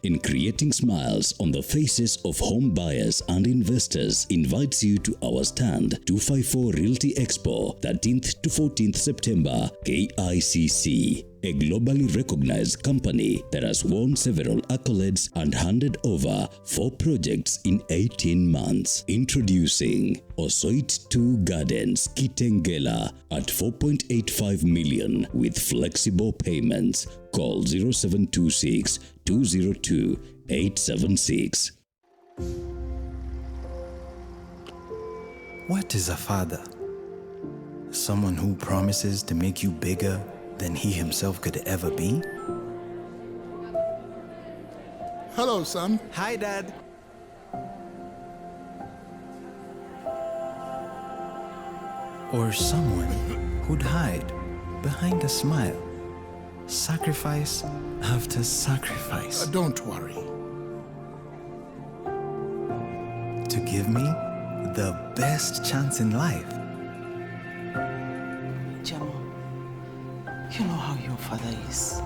in creating smiles on the faces of home buyers and investors, invites you to our stand 254 Realty Expo, 13th to 14th September, KICC. A globally recognized company that has won several accolades and handed over 4 projects in 18 months. Introducing Osoit 2 Gardens, Kitengela at 4.85 million with flexible payments. Call 0726 202 876. What is a father? Someone who promises to make you bigger than he himself could ever be? Hello, son. Hi, Dad. Or someone who'd hide behind a smile, sacrifice after sacrifice. Don't worry. To give me the best chance in life. Jamo, you know how your father is.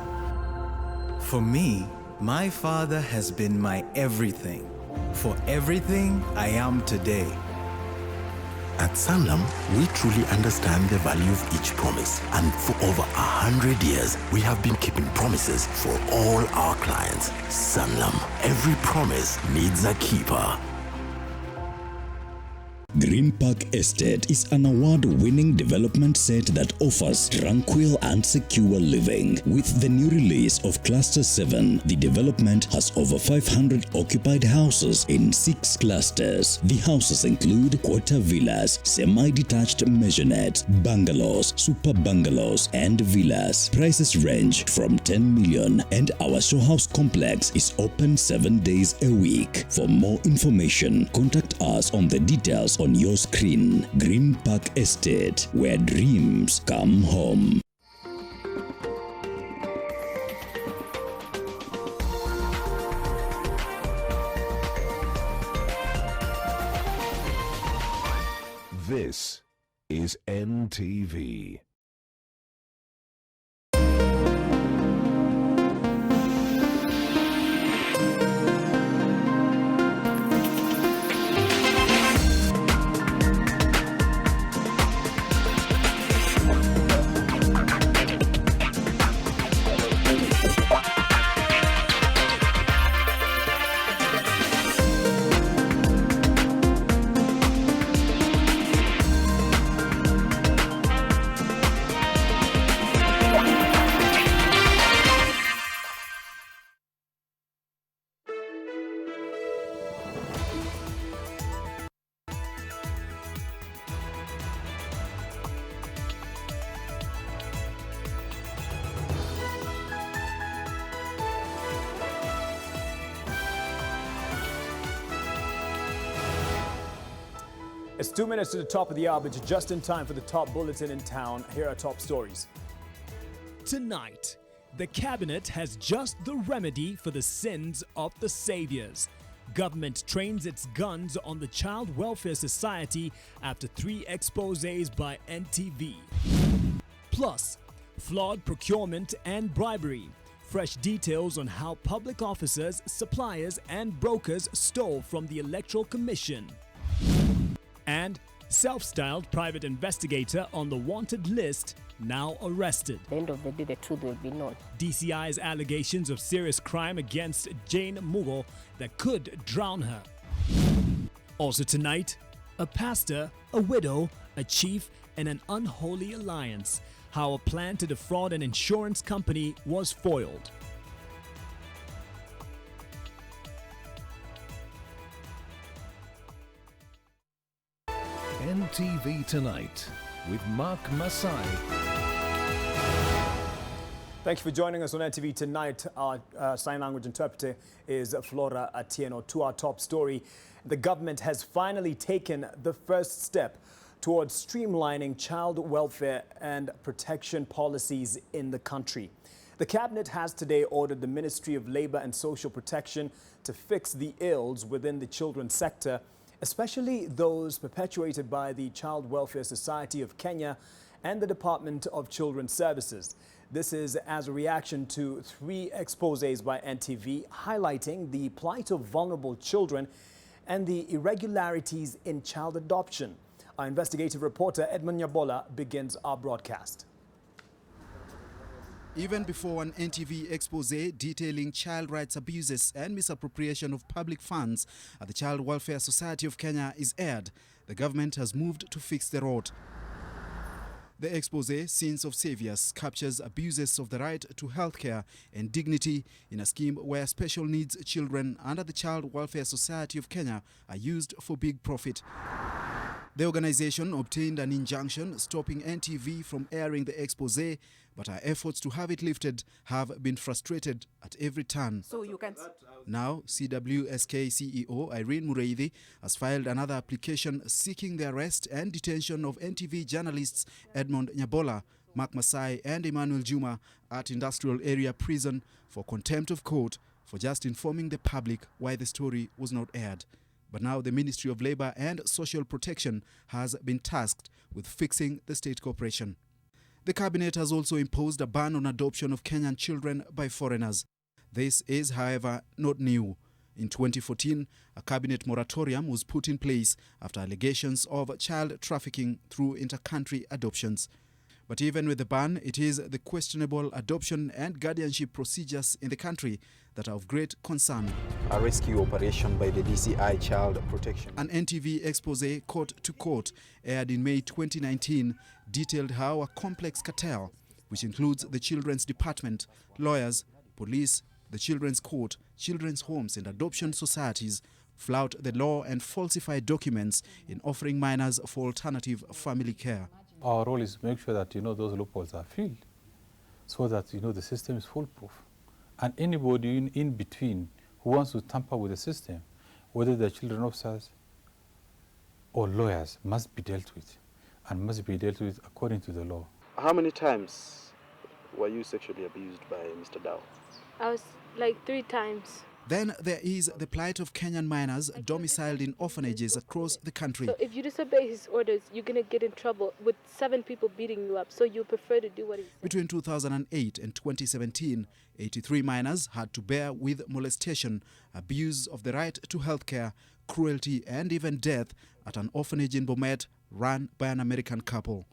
For me, my father has been my everything. For everything I am today. At Sanlam, we truly understand the value of each promise. And for over 100 years, we have been keeping promises for all our clients. Sanlam, every promise needs a keeper. RIMPAC Estate is an award-winning development set that offers tranquil and secure living. With the new release of Cluster 7, the development has over 500 occupied houses in 6 clusters. The houses include quarter villas, semi-detached maisonette, bungalows, super bungalows, and villas. Prices range from 10 million, and our show house complex is open 7 days a week. For more information, contact us on the details on your screen. RIMPAC Estate, where dreams come home. This is NTV. It's 2 minutes to the top of the hour, but just in time for the top bulletin in town. Here are top stories. Tonight, the cabinet has just the remedy for the sins of the saviors. Government trains its guns on the Child Welfare Society after 3 exposés by NTV. Plus, flawed procurement and bribery. Fresh details on how public officers, suppliers and brokers stole from the Electoral Commission. And self-styled private investigator on the wanted list now arrested. At the end of the day, the truth will be known. DCI's allegations of serious crime against Jane Mugo that could drown her. Also tonight, a pastor, a widow, a chief, and an unholy alliance. How a plan to defraud an insurance company was foiled. NTV Tonight with Mark Masai. Thank you for joining us on NTV Tonight. Our sign language interpreter is Flora Atieno. To our top story, the government has finally taken the first step towards streamlining child welfare and protection policies in the country. The cabinet has today ordered the Ministry of Labour and Social Protection to fix the ills within the children's sector, especially those perpetuated by the Child Welfare Society of Kenya and the Department of Children's Services. This is as a reaction to 3 exposés by NTV highlighting the plight of vulnerable children and the irregularities in child adoption. Our investigative reporter Edmund Nyabola begins our broadcast. Even before an NTV exposé detailing child rights abuses and misappropriation of public funds at the Child Welfare Society of Kenya is aired, the government has moved to fix the rot. The exposé, Sins of Saviors, captures abuses of the right to healthcare and dignity in a scheme where special needs children under the Child Welfare Society of Kenya are used for big profit. The organization obtained an injunction stopping NTV from airing the exposé, but our efforts to have it lifted have been frustrated at every turn. So you can... Now, CWSK CEO Irene Mureithi has filed another application seeking the arrest and detention of NTV journalists Edmund Nyabola, Mark Masai and Emmanuel Juma at Industrial Area Prison for contempt of court for just informing the public why the story was not aired. But now the Ministry of Labour and Social Protection has been tasked with fixing the state corporation. The cabinet has also imposed a ban on adoption of Kenyan children by foreigners. This is, however, not new. In 2014, a cabinet moratorium was put in place after allegations of child trafficking through inter-country adoptions. But even with the ban, it is the questionable adoption and guardianship procedures in the country that are of great concern. A rescue operation by the DCI Child Protection. An NTV exposé, Court to Court, aired in May 2019, detailed how a complex cartel, which includes the Children's Department, lawyers, police, the Children's Court, Children's Homes and adoption societies, flout the law and falsify documents in offering minors for alternative family care. Our role is to make sure that, those loopholes are filled so that, the system is foolproof. And anybody in between who wants to tamper with the system, whether they're children officers or lawyers, must be dealt with and must be dealt with according to the law. How many times were you sexually abused by Mr. Dow? I was like 3 times. Then there is the plight of Kenyan minors domiciled in orphanages across the country. So if you disobey his orders, you're going to get in trouble with 7 people beating you up. So you prefer to do what he says. Between 2008 and 2017, 83 minors had to bear with molestation, abuse of the right to healthcare, cruelty and even death at an orphanage in Bomet run by an American couple.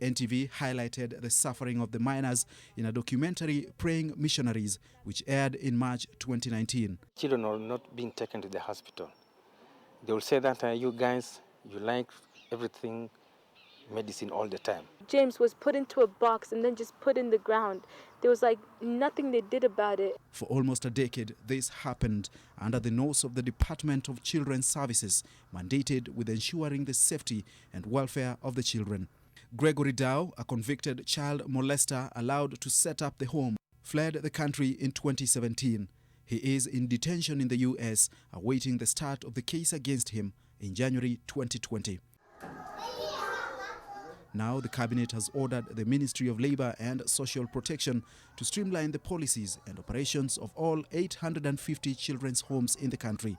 NTV highlighted the suffering of the minors in a documentary, Praying Missionaries, which aired in March 2019. Children are not being taken to the hospital. They will say that you guys, you like everything, medicine all the time. James was put into a box and then just put in the ground. There was like nothing they did about it. For almost a decade, this happened under the nose of the Department of Children's Services, mandated with ensuring the safety and welfare of the children. Gregory Dow, a convicted child molester allowed to set up the home, fled the country in 2017. He is in detention in the US, awaiting the start of the case against him in January 2020. Now the cabinet has ordered the Ministry of Labour and Social Protection to streamline the policies and operations of all 850 children's homes in the country.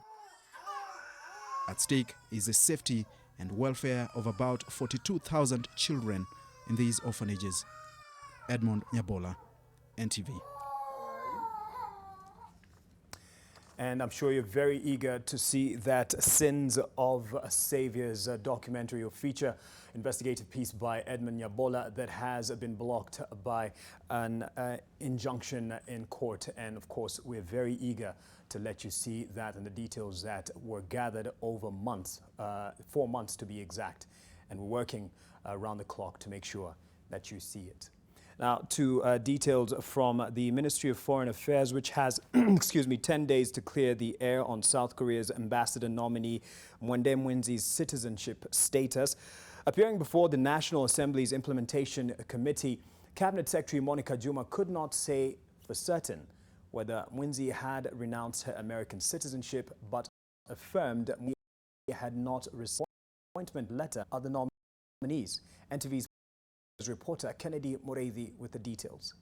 At stake is the safety and welfare of about 42,000 children in these orphanages. Edmund Nyabola, NTV. And I'm sure you're very eager to see that Sins of Saviors documentary or feature investigative piece by Edmund Nyabola that has been blocked by an injunction in court. And of course, we're very eager to let you see that and the details that were gathered over months, 4 months to be exact. And we're working around the clock to make sure that you see it. Now, to details from the Ministry of Foreign Affairs, which has, 10 days to clear the air on South Korea's ambassador nominee Mwende Mwenzi's citizenship status. Appearing before the National Assembly's Implementation Committee, Cabinet Secretary Monica Juma could not say for certain whether Mwenzi had renounced her American citizenship, but affirmed Mwenzi had not received an appointment letter of the nominees. NTV's reporter Kennedy Mureithi with the details.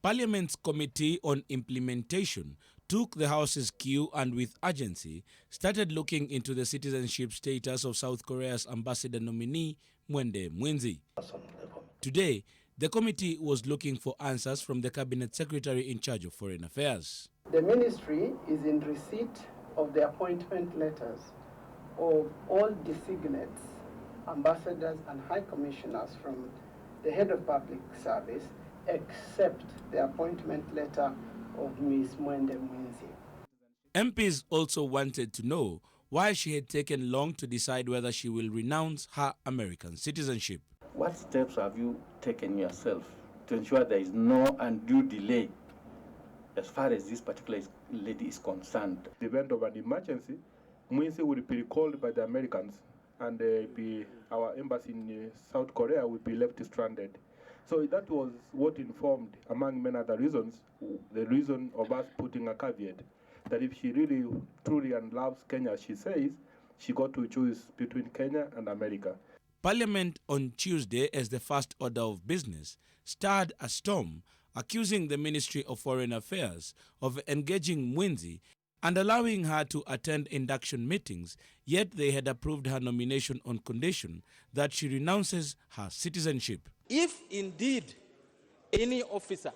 Parliament's Committee on Implementation took the House's cue and with urgency started looking into the citizenship status of South Korea's ambassador nominee, Mwende Mwinzi. Today, the committee was looking for answers from the cabinet secretary in charge of foreign affairs. The ministry is in receipt of the appointment letters of all designates, ambassadors and high commissioners from the head of public service, except the appointment letter of Ms. Mwende Mwinzi. MPs also wanted to know why she had taken long to decide whether she will renounce her American citizenship. What steps have you taken yourself to ensure there is no undue delay as far as this particular lady is concerned? In the event of an emergency, Mwinzi will be recalled by the Americans and our embassy in South Korea will be left stranded. So that was what informed, among many other reasons, the reason of us putting a caveat that if she really, truly loves Kenya, she says, she got to choose between Kenya and America. Parliament on Tuesday, as the first order of business, stirred a storm, accusing the Ministry of Foreign Affairs of engaging Mwinzi and allowing her to attend induction meetings, yet they had approved her nomination on condition that she renounces her citizenship. If indeed any officer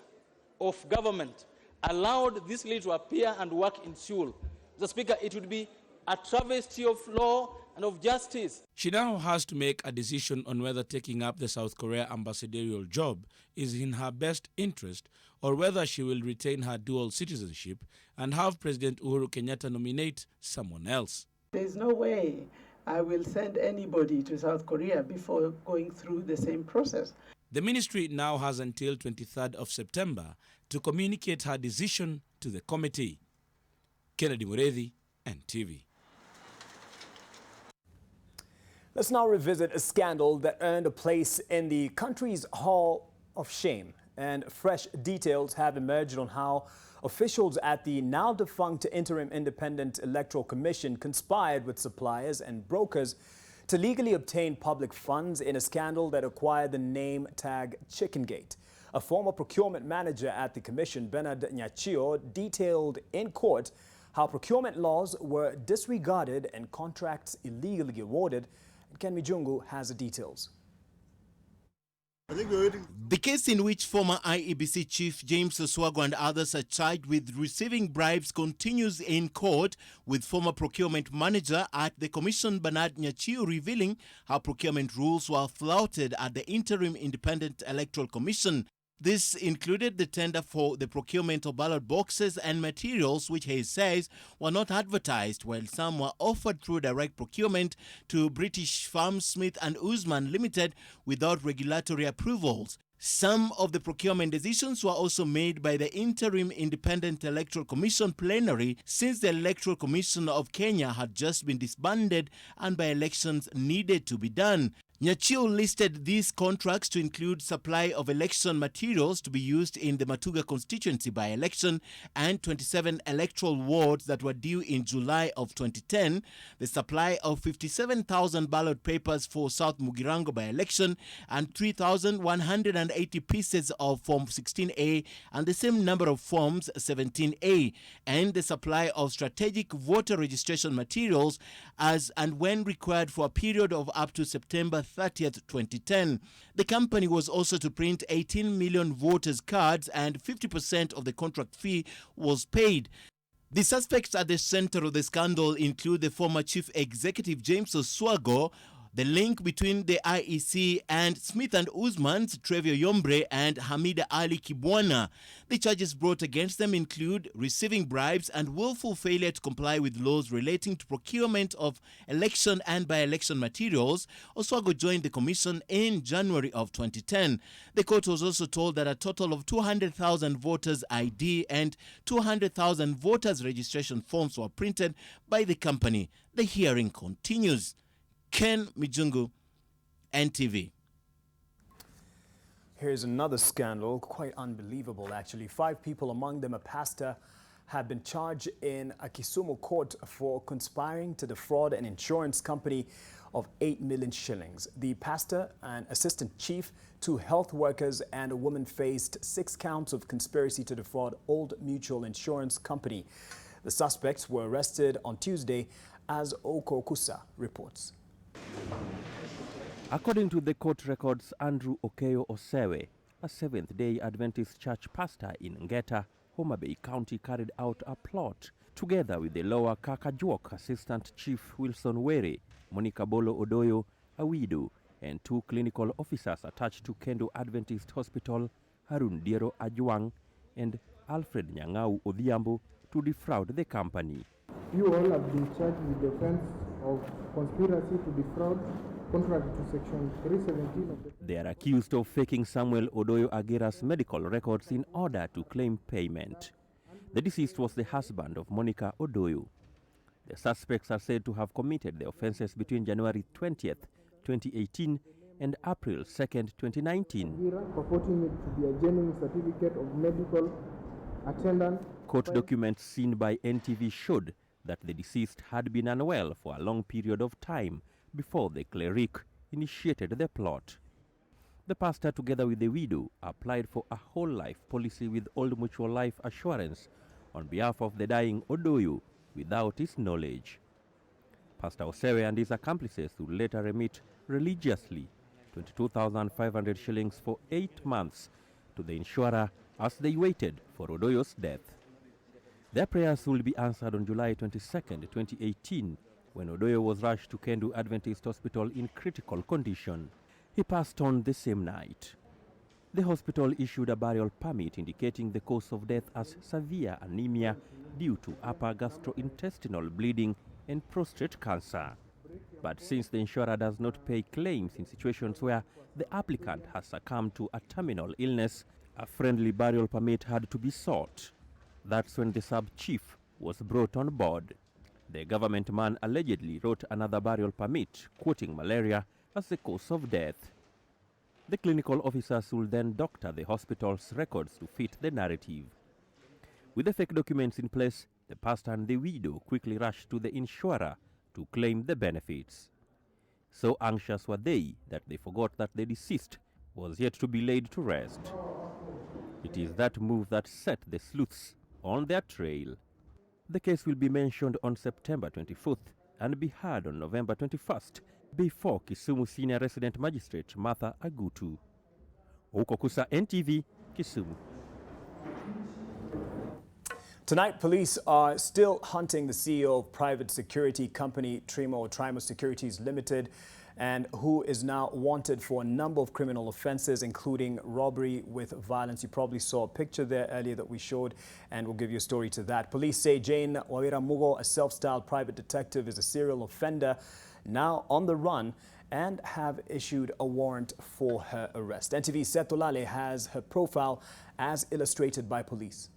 of government allowed this lady to appear and work in Seoul, Mr. Speaker, it would be a travesty of law and of justice. She now has to make a decision on whether taking up the South Korea ambassadorial job is in her best interest or whether she will retain her dual citizenship and have President Uhuru Kenyatta nominate someone else. There is no way I will send anybody to South Korea before going through the same process. The ministry now has until 23rd of September to communicate her decision to the committee. Kennedy Mureithi, NTV. Let's now revisit a scandal that earned a place in the country's Hall of Shame. And fresh details have emerged on how officials at the now defunct Interim Independent Electoral Commission conspired with suppliers and brokers to legally obtain public funds in a scandal that acquired the name tag Chickengate. A former procurement manager at the commission, Bernard Nyachio, detailed in court how procurement laws were disregarded and contracts illegally awarded. Ken Mijungu has the details. The case in which former IEBC Chief James Oswago and others are charged with receiving bribes continues in court, with former procurement manager at the commission Bernard Nyachio revealing how procurement rules were flouted at the Interim Independent Electoral Commission. This included the tender for the procurement of ballot boxes and materials, which he says were not advertised, while some were offered through direct procurement to British firm Smith & Usman Limited without regulatory approvals. Some of the procurement decisions were also made by the Interim Independent Electoral Commission plenary, since the Electoral Commission of Kenya had just been disbanded and by-elections needed to be done. Nyachio listed these contracts to include supply of election materials to be used in the Matuga constituency by-election and 27 electoral wards that were due in July of 2010, the supply of 57,000 ballot papers for South Mugirango by-election and 3,180 pieces of Form 16A and the same number of Forms 17A, and the supply of strategic voter registration materials as and when required for a period of up to September 30th, 2010. The company was also to print 18 million voters' cards and 50% of the contract fee was paid. The suspects at the center of the scandal include the former chief executive James Oswago, the link between the IEC and Smith & Usman's Trevor Yombre and Hamida Ali Kibwana. The charges brought against them include receiving bribes and willful failure to comply with laws relating to procurement of election and by-election materials. Oswago joined the commission in January of 2010. The court was also told that a total of 200,000 voters' ID and 200,000 voters' registration forms were printed by the company. The hearing continues. Ken Mijungu, NTV. Here's another scandal, quite unbelievable actually. 5 people, among them a pastor, have been charged in a Kisumu court for conspiring to defraud an insurance company of 8 million shillings. The pastor, an assistant chief, 2 health workers and a woman faced 6 counts of conspiracy to defraud Old Mutual Insurance Company. The suspects were arrested on Tuesday, as Okokusa reports. According to the court records, Andrew Okeyo Osewe, a Seventh-day Adventist church pastor in Ngeta, Homa Bay County, carried out a plot together with the lower Kakajuok Assistant Chief Wilson Were, Monica Bolo Odoyo, a widow, and 2 clinical officers attached to Kendo Adventist Hospital, Harun Diero Ajuang and Alfred Nyangau Odhiambo, to defraud the company. You all have been charged with the offense of conspiracy to defraud, contrary to Section 317 of the... They are accused of faking Samuel Odoyo Agira's medical records in order to claim payment. The deceased was the husband of Monica Odoyo. The suspects are said to have committed the offences between January 20th, 2018 and April 2nd, 2019. Purporting it to be a genuine certificate of medical attendance. Court documents seen by NTV showed that the deceased had been unwell for a long period of time before the cleric initiated the plot. The pastor, together with the widow, applied for a whole life policy with Old Mutual Life Assurance on behalf of the dying Odoyo without his knowledge. Pastor Osewe and his accomplices would later remit religiously 22,500 shillings for 8 months to the insurer as they waited for Odoyo's death. Their prayers will be answered on July 22nd, 2018, when Odoyo was rushed to Kendu Adventist Hospital in critical condition. He passed on the same night. The hospital issued a burial permit indicating the cause of death as severe anemia due to upper gastrointestinal bleeding and prostate cancer. But since the insurer does not pay claims in situations where the applicant has succumbed to a terminal illness, a friendly burial permit had to be sought. That's when the sub-chief was brought on board. The government man allegedly wrote another burial permit, quoting malaria as the cause of death. The clinical officers will then doctor the hospital's records to fit the narrative. With the fake documents in place, the pastor and the widow quickly rushed to the insurer to claim the benefits. So anxious were they that they forgot that the deceased was yet to be laid to rest. It is that move that set the sleuths on their trail. The case will be mentioned on September 24th and be heard on November 21st before Kisumu Senior Resident Magistrate Martha Agutu. Okokusa, NTV, Kisumu. Tonight, police are still hunting the CEO of private security company Trimo Securities Limited, and who is now wanted for a number of criminal offences, including robbery with violence. You probably saw a picture there earlier that we showed, and we'll give you a story to that. Police say Jane Wawira Mugo, a self-styled private detective, is a serial offender now on the run and have issued a warrant for her arrest. NTV's Setolale has her profile as illustrated by police.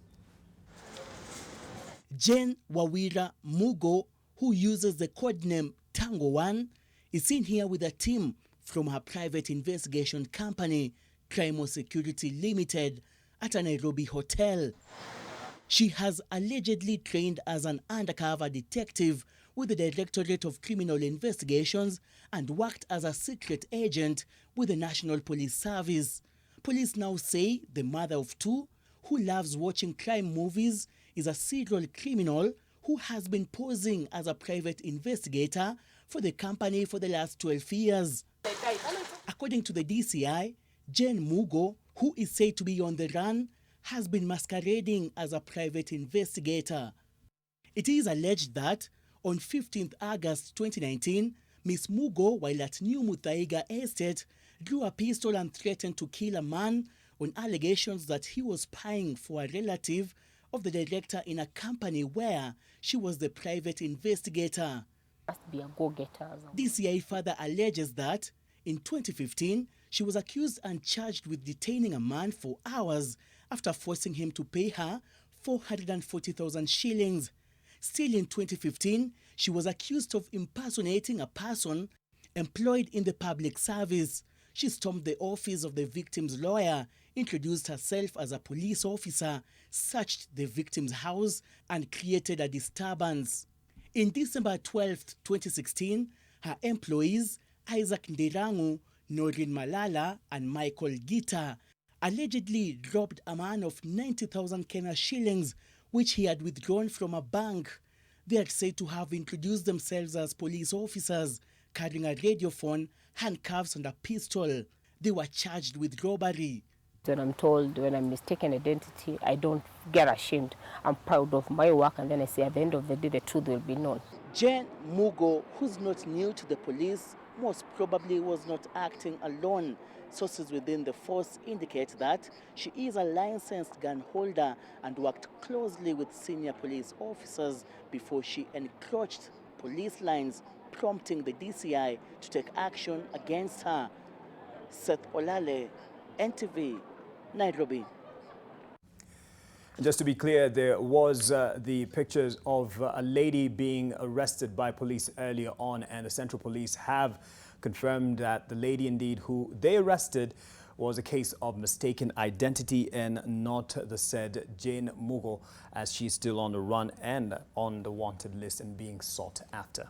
Jane Wawira Mugo, who uses the codename Tango One, is seen here with a team from her private investigation company, Trimo Security Limited, at a Nairobi hotel. She has allegedly trained as an undercover detective with the Directorate of Criminal Investigations and worked as a secret agent with the National Police Service. Police now say the mother of 2, who loves watching crime movies, is a serial criminal who has been posing as a private investigator for the company for the last 12 years. According to the DCI, Jane Mugo, who is said to be on the run, has been masquerading as a private investigator. It is alleged that on 15th August 2019, Ms. Mugo, while at New Muthaiga Estate, drew a pistol and threatened to kill a man on allegations that he was spying for a relative of the director in a company where she was the private investigator. Must be a go-getter. DCI further alleges that in 2015, she was accused and charged with detaining a man for hours after forcing him to pay her 440,000 shillings. Still in 2015, she was accused of impersonating a person employed in the public service. She stormed the office of the victim's lawyer, introduced herself as a police officer, searched the victim's house, and created a disturbance. In December 12, 2016, Her employees, Isaac Ndirangu, Noreen Malala, and Michael Gita, allegedly robbed a man of 90,000 Kenya shillings, which he had withdrawn from a bank. They are said to have introduced themselves as police officers, carrying a radiophone, handcuffs, and a pistol. They were charged with robbery. When I'm told, when I'm mistaken identity, I don't get ashamed. I'm proud of my work, and then I say at the end of the day, the truth will be known. Jane Mugo, who's not new to the police, most probably was not acting alone. Sources within the force indicate that she is a licensed gun holder and worked closely with senior police officers before she encroached police lines, prompting the DCI to take action against her. Seth Olale, NTV, Nairobi. Just to be clear, there was the pictures of a lady being arrested by police earlier on, and the Central Police have confirmed that the lady indeed who they arrested was a case of mistaken identity and not the said Jane Mugo, as she's still on the run and on the wanted list and being sought after.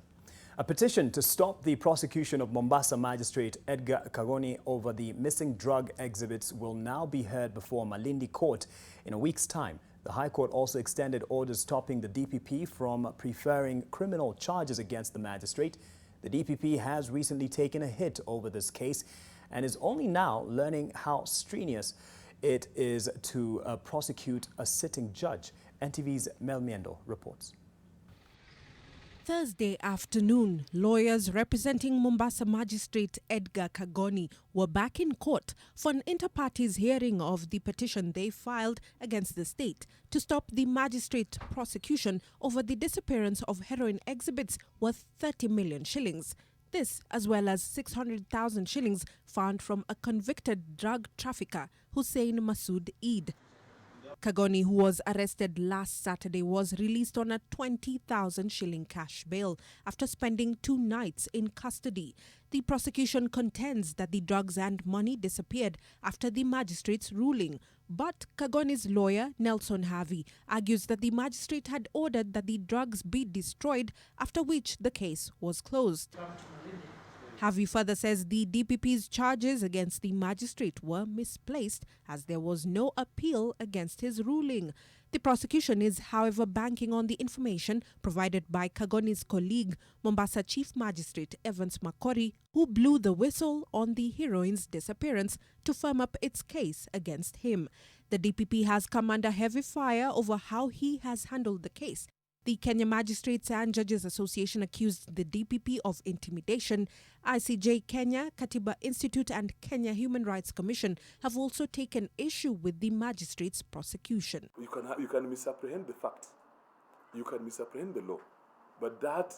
A petition to stop the prosecution of Mombasa Magistrate Edgar Kagoni over the missing drug exhibits will now be heard before Malindi Court in a week's time. The High Court also extended orders stopping the DPP from preferring criminal charges against the magistrate. The DPP has recently taken a hit over this case and is only now learning how strenuous it is to prosecute a sitting judge. NTV's Mel Miendo reports. Thursday afternoon, lawyers representing Mombasa Magistrate Edgar Kagoni were back in court for an inter-parties hearing of the petition they filed against the state to stop the magistrate prosecution over the disappearance of heroin exhibits worth 30 million shillings. This, as well as 600,000 shillings found from a convicted drug trafficker, Hussein Masood Eid. Kagoni, who was arrested last Saturday, was released on a 20,000 shilling cash bail after spending 2 nights in custody. The prosecution contends that the drugs and money disappeared after the magistrate's ruling. But Kagoni's lawyer, Nelson Harvey, argues that the magistrate had ordered that the drugs be destroyed, after which the case was closed. Harvey further says the DPP's charges against the magistrate were misplaced as there was no appeal against his ruling. The prosecution is, however, banking on the information provided by Kagoni's colleague, Mombasa Chief Magistrate Evans Makori, who blew the whistle on the heroine's disappearance to firm up its case against him. The DPP has come under heavy fire over how he has handled the case. The Kenya Magistrates and Judges Association accused the DPP of intimidation. ICJ Kenya, Katiba Institute and Kenya Human Rights Commission have also taken issue with the magistrate's prosecution. You can misapprehend the facts, you can misapprehend the law, but that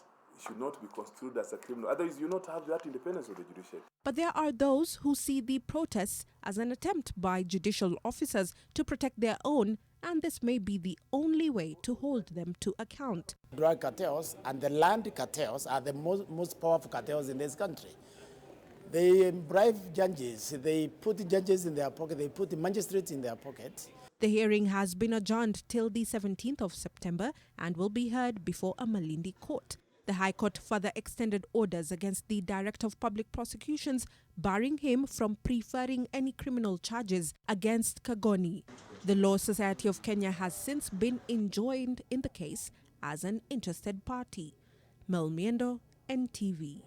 should not be construed as a criminal. Otherwise, you not have that independence of the judiciary. But there are those who see the protests as an attempt by judicial officers to protect their own, and this may be the only way to hold them to account. Drug cartels and the land cartels are the most powerful cartels in this country. They bribe judges, they put judges in their pocket, they put the magistrates in their pocket. The hearing has been adjourned till the 17th of September and will be heard before a Malindi court. The High Court further extended orders against the Director of Public Prosecutions, barring him from preferring any criminal charges against Kagoni. The Law Society of Kenya has since been enjoined in the case as an interested party. Mel Miendo, NTV.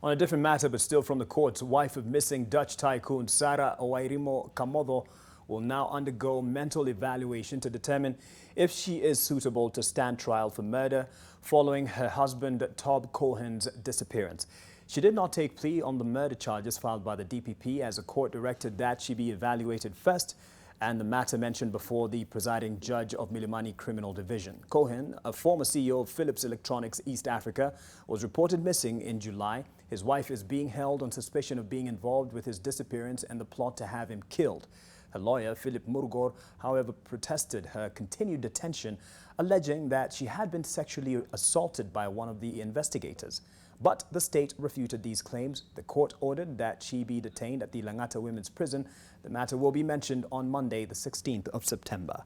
On a different matter, but still from the courts, wife of missing Dutch tycoon Sarah Wairimo Kamodo will now undergo mental evaluation to determine if she is suitable to stand trial for murder following her husband Tob Cohen's disappearance. She did not take plea on the murder charges filed by the DPP, as a court directed that she be evaluated first, and the matter mentioned before the presiding judge of Milimani Criminal Division. Cohen, a former CEO of Philips Electronics East Africa, was reported missing in July. His wife is being held on suspicion of being involved with his disappearance and the plot to have him killed. Her lawyer, Philip Murgor, however, protested her continued detention, alleging that she had been sexually assaulted by one of the investigators. But the state refuted these claims. The court ordered that she be detained at the Langata Women's Prison. The matter will be mentioned on Monday, the 16th of September.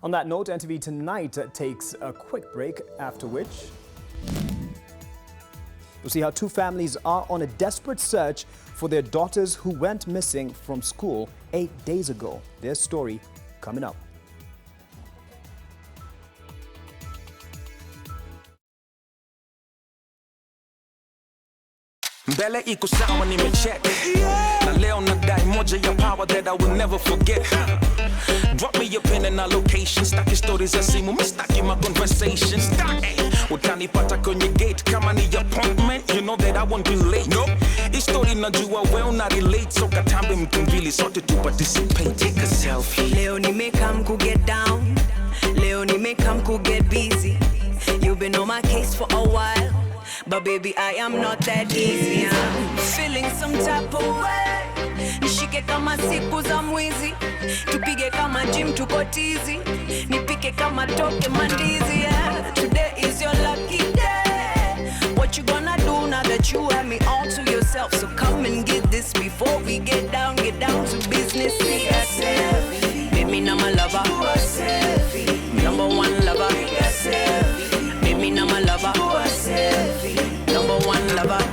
On that note, NTV Tonight takes a quick break, after which we'll see how two families are on a desperate search for their daughters who went missing from school 8 days ago. Their story coming up. Mbele iko sawa nimecheck. Na leo nadai moja ya power that I will never forget. Drop me your pin and our location. Staki stories za simu, mistaki my conversation. Utanipata kwenye gate kama ni appointment. You know that I won't be late. Nope. Hii story najua well na relate. So katambe mtumbili sote tu participate. Take a selfie. Leo nimekam ku get down. Leo nimekam ku get busy. You've been on my case for a while. But baby, I am not that easy. I'm feeling some type of way. Nishike kama siku za mwizi. Tupige kama gym tuko tizi. Nipike kama toke mandizi. Yeah. Today is your lucky day. What you gonna do now that you have me all to yourself? So come and get this before we get down to business. Baby, now my lover. Number one lover. Baby, now my lover. Number one lover.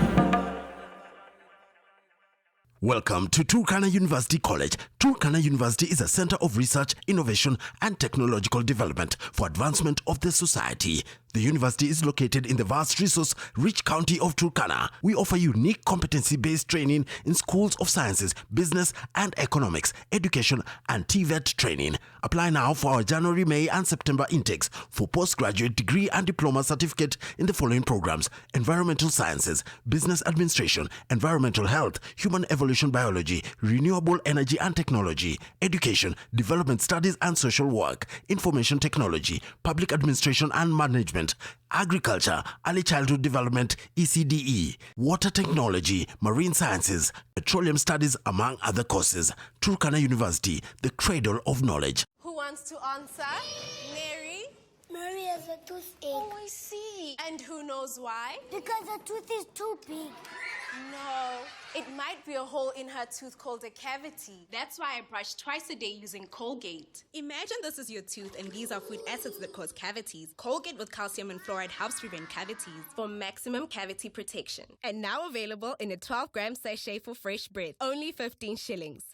Welcome to Turkana University College. Turkana University is a center of research, innovation, and technological development for advancement of the society. The university is located in the vast resource-rich county of Turkana. We offer unique competency-based training in schools of sciences, business and economics, education, and TVET training. Apply now for our January, May, and September intakes for postgraduate degree and diploma certificate in the following programs: environmental sciences, business administration, environmental health, human evolution biology, renewable energy and technology, education, development studies and social work, information technology, public administration and management, agriculture, early childhood development, ECDE, water technology, marine sciences, petroleum studies, among other courses. Turkana University, the cradle of knowledge. Who wants to answer? Mary? Mary has a toothache. Oh, I see. And who knows why? Because the tooth is too big. No, it might be a hole in her tooth called a cavity. That's why I brush twice a day using Colgate. Imagine this is your tooth and these are food acids that cause cavities. Colgate with calcium and fluoride helps prevent cavities For maximum cavity protection. and now available in a 12-gram sachet for fresh breath. Only 15 shillings.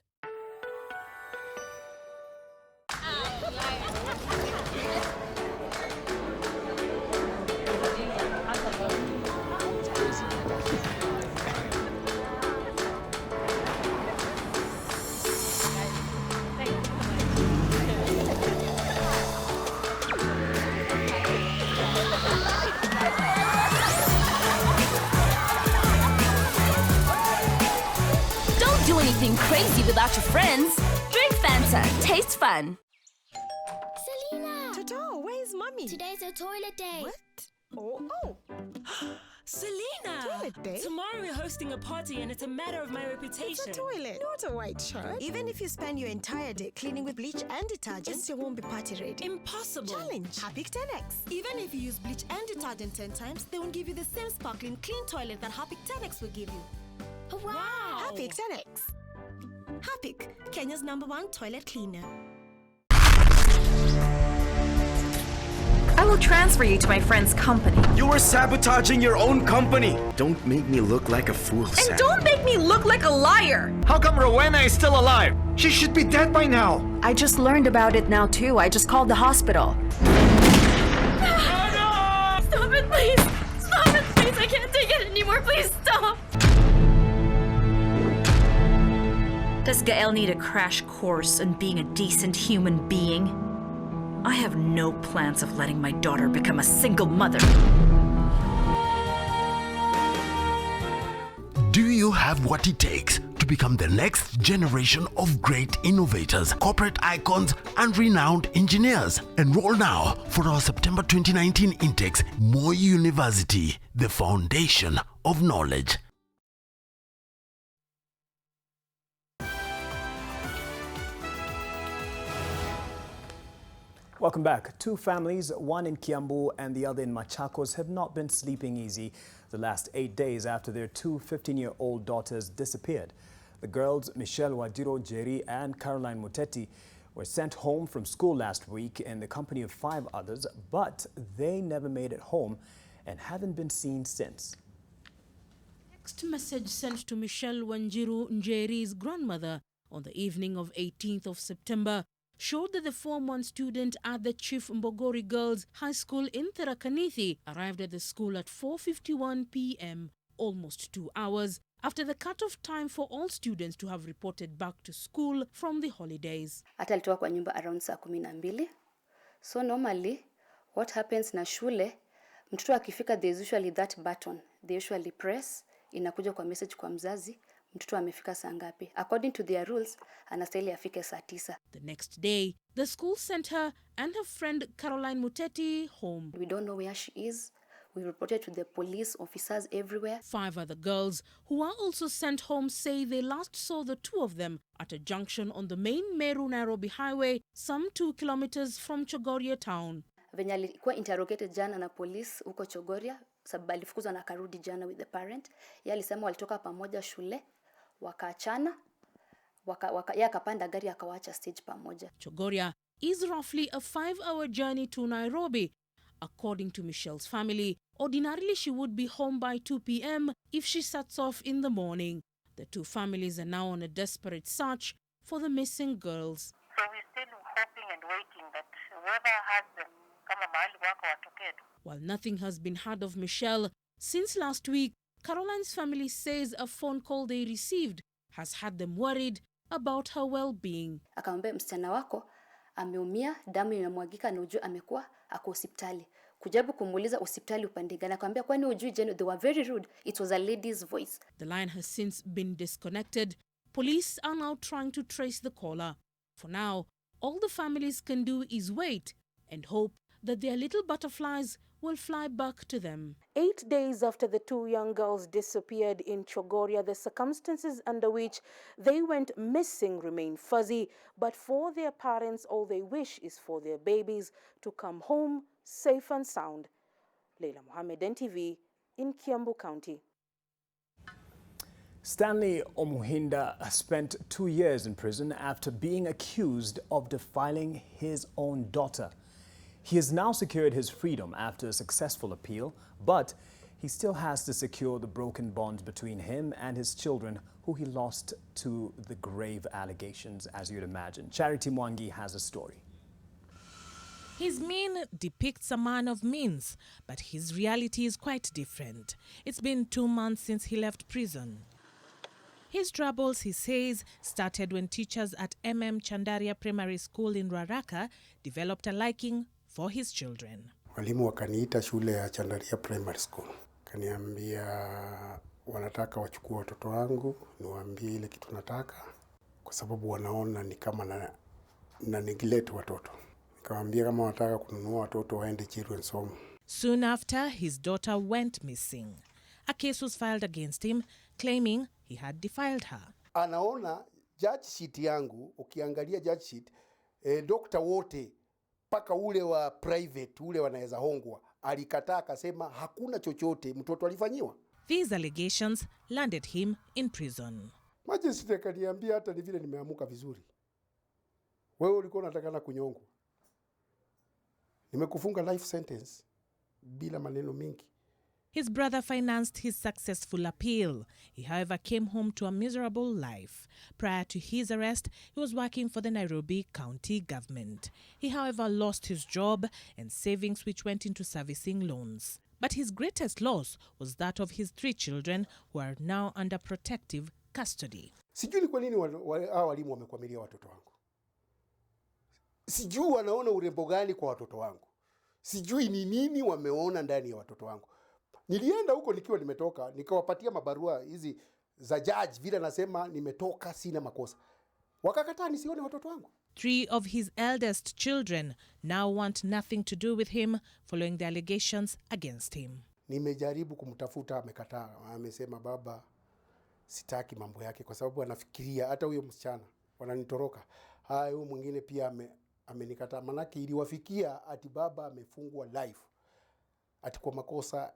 Don't do anything crazy without your friends. Drink Fanta. Taste fun. Selena! Toto, where's mommy? Today's a toilet day. What? Oh. Selena! Toilet day? Tomorrow we're hosting a party and it's a matter of my reputation. It's a toilet, not a white shirt. Even if you spend your entire day cleaning with bleach and detergent, it still won't be party ready. Impossible. Challenge. Harpic 10X. Even if you use bleach and detergent 10 times, they won't give you the same sparkling clean toilet that Harpic 10X will give you. Wow! Harpic 10X. Harpic, Kenya's #1 toilet cleaner. I will transfer you to my friend's company. You are sabotaging your own company. Don't make me look like a fool, Sam. And don't make me look like a liar. How come Rowena is still alive? She should be dead by now. I just learned about it now too. I just called the hospital. Stop it, please! Stop it, please! I can't take it anymore. Please stop! Does Gael need a crash course in being a decent human being? I have no plans of letting my daughter become a single mother. Do you have what it takes to become the next generation of great innovators, corporate icons, and renowned engineers? Enroll now for our September 2019 intakes. Moi University, the foundation of knowledge. Welcome back. Two families, one in Kiambu and the other in Machakos, have not been sleeping easy the last 8 days after their two 15-year-old daughters disappeared. The girls, Michelle Wadiro Jerry and Caroline Muteti, were sent home from school last week in the company of 5 others, but they never made it home and haven't been seen since. Text message sent to Michelle Wanjiru Njeri's grandmother on the evening of 18th of September showed that the Form 1 student at the Chief Mbogori Girls High School in Tharakanithi arrived at the school at 4:51 p.m., almost 2 hours after the cut-off time for all students to have reported back to school from the holidays. Hata alitoka kwa nyumba around saa 12. So normally what happens na shule, mtoto akifika there's usually that button. They usually press, inakuja kwa message kwa mzazi, mtoto amefika saa ngapi. According to their rules, anastahili afike saa 9. The next day, the school sent her and her friend Caroline Muteti home. We don't know where she is. We reported to the police officers everywhere. 5 other girls who are also sent home say they last saw the 2 of them at a junction on the main Meru-Nairobi highway, some 2 kilometers from Chogoria town. Venye alikuwa interrogated jana na police huko Chogoria, sababu alifukuzwa na karudi jana with the parent. Yeye alisema walitoka pamoja shule, wakaachana, yeye akapanda gari akawaacha stage pamoja. Chogoria is roughly a 5-hour journey to Nairobi. According to Michelle's family, ordinarily she would be home by 2 p.m. if she sets off in the morning. The 2 families are now on a desperate search for the missing girls. So we're still hoping and waiting that whoever has them, kama mahali wako watokee. While nothing has been heard of Michelle since last week, Caroline's family says a phone call they received has had them worried about her well-being. Akamwambia msichana wako ameumia, damu inamwagika na ujue amekuwa ako hospitali. Kujabu kumuuliza hospitali upande gani, akamwambia kwani ujui jeno. They were very rude. It was a lady's voice. The line has since been disconnected. Police are now trying to trace the caller. For now, all the families can do is wait and hope that their little butterflies will fly back to them. 8 days after the 2 young girls disappeared in Chogoria, the circumstances under which they went missing remain fuzzy. But for their parents, all they wish is for their babies to come home safe and sound. Laila Mohammed, NTV, in Kiambu County. Stanley Omuhinda spent 2 years in prison after being accused of defiling his own daughter. He has now secured his freedom after a successful appeal, but he still has to secure the broken bond between him and his children, who he lost to the grave allegations, as you'd imagine. Charity Mwangi has a story. His mien depicts a man of means, but his reality is quite different. It's been 2 months since he left prison. His troubles, he says, started when teachers at Chandaria Primary School in Ruaraka developed a liking for his children. Walimu wakaniita shule ya Chandaria Primary School. Kaniambia wanataka wachukue watoto wangu, niwaambie ile kitu nataka, kwa sababu wanaona ni kama na neglect watoto. Nikamwambia kama wanataka kununua watoto waende children's home. Soon after, his daughter went missing. A case was filed against him, claiming he had defiled her. Anaona judge sheet yangu, ukiangalia judge sheet, dokta wote paka ule wa private, ule wanaweza hongwa, alikataa akasema hakuna chochote mtoto alifanyiwa. These allegations landed him in prison. Magistrate kaniambia hata ni vile nimeamuka vizuri. Wewe ulikuwa unatakana kunyongwa. Nimekufunga life sentence bila maneno mingi. His brother financed his successful appeal. He, however, came home to a miserable life. Prior to his arrest, he was working for the Nairobi County government. He, however, lost his job and savings which went into servicing loans. But his greatest loss was that of his 3 children who are now under protective custody. Sijui ni kwa nini walimu wamekwamilia watoto wangu. Sijui wanaona urembo gani kwa watoto wangu. Sijui ni nini wameona ndani ya watoto wangu. Nilienda huko nikiwa nimetoka, nikawapatia mabarua hizi za judge vile nasema nimetoka sina makosa. Wakakataa nisione watoto wangu. 3 of his eldest children now want nothing to do with him following the allegations against him. Nimejaribu kumtafuta, amekataa. Amesema baba, sitaki mambo yake kwa sababu anafikiria hata huyo msichana wananitoroka. Huyo mwingine pia amenikataa. Manake iliwafikia ati baba amefungwa life ati kwa makosa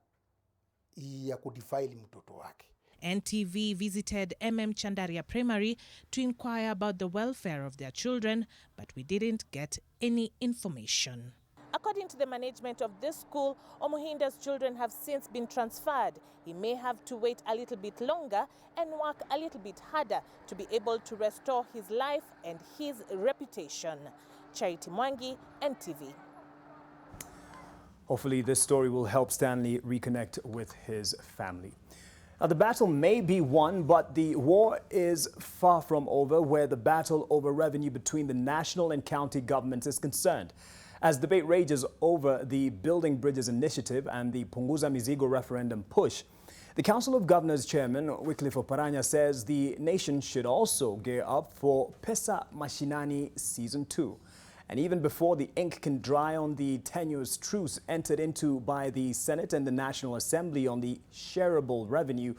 ya kudefile mtoto wake. NTV visited Chandaria Primary to inquire about the welfare of their children, but we didn't get any information. According to the management of this school, Omuhinda's children have since been transferred. He may have to wait a little bit longer and work a little bit harder to be able to restore his life and his reputation. Charity Mwangi, NTV. Hopefully this story will help Stanley reconnect with his family. Now, the battle may be won, but the war is far from over where the battle over revenue between the national and county governments is concerned. As debate rages over the Building Bridges Initiative and the Punguza Mizigo referendum push, the Council of Governors Chairman Wycliffe Oparanya says the nation should also gear up for Pesa Mashinani Season 2. And even before the ink can dry on the tenuous truce entered into by the Senate and the National Assembly on the shareable revenue,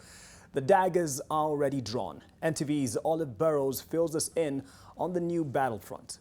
the daggers are already drawn. NTV's Olive Burrows fills us in on the new battlefront.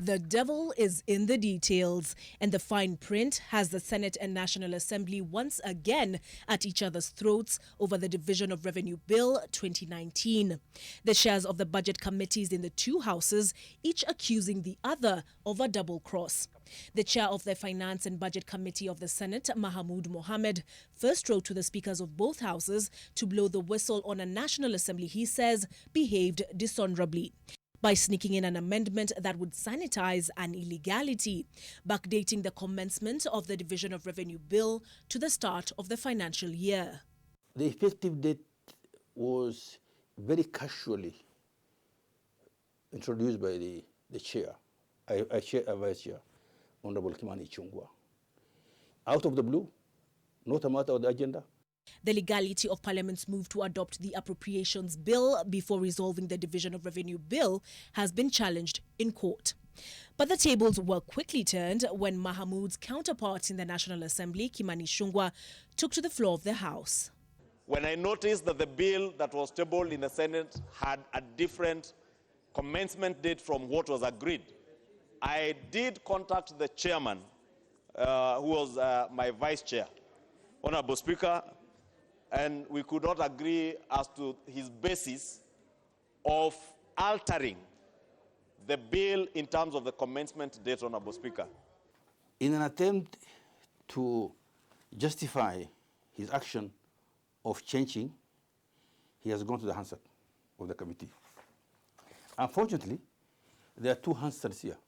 The devil is in the details, and the fine print has the Senate and National Assembly once again at each other's throats over the Division of Revenue Bill 2019. The chairs of the budget committees in the two houses, each accusing the other of a double cross. The chair of the Finance and Budget Committee of the Senate, Laila Mohammed, first wrote to the speakers of both houses to blow the whistle on a National Assembly he says behaved dishonorably by sneaking in an amendment that would sanitize an illegality, backdating the commencement of the Division of Revenue Bill to the start of the financial year. The effective date was very casually introduced by the chair, vice chair, Honorable Kimani Ichung'wah. Out of the blue, not a matter of the agenda. The legality of Parliament's move to adopt the Appropriations Bill before resolving the Division of Revenue Bill has been challenged in court. But the tables were quickly turned when Mahamoud's counterpart in the National Assembly, Kimani Ichung'wah, took to the floor of the House. When I noticed that the bill that was tabled in the Senate had a different commencement date from what was agreed, I did contact the chairman, who was my vice chair, Honorable Speaker, and we could not agree as to his basis of altering the bill in terms of the commencement date, Honorable Speaker. In an attempt to justify his action of changing, he has gone to the Hansard of the committee. Unfortunately, there are two Hansards here,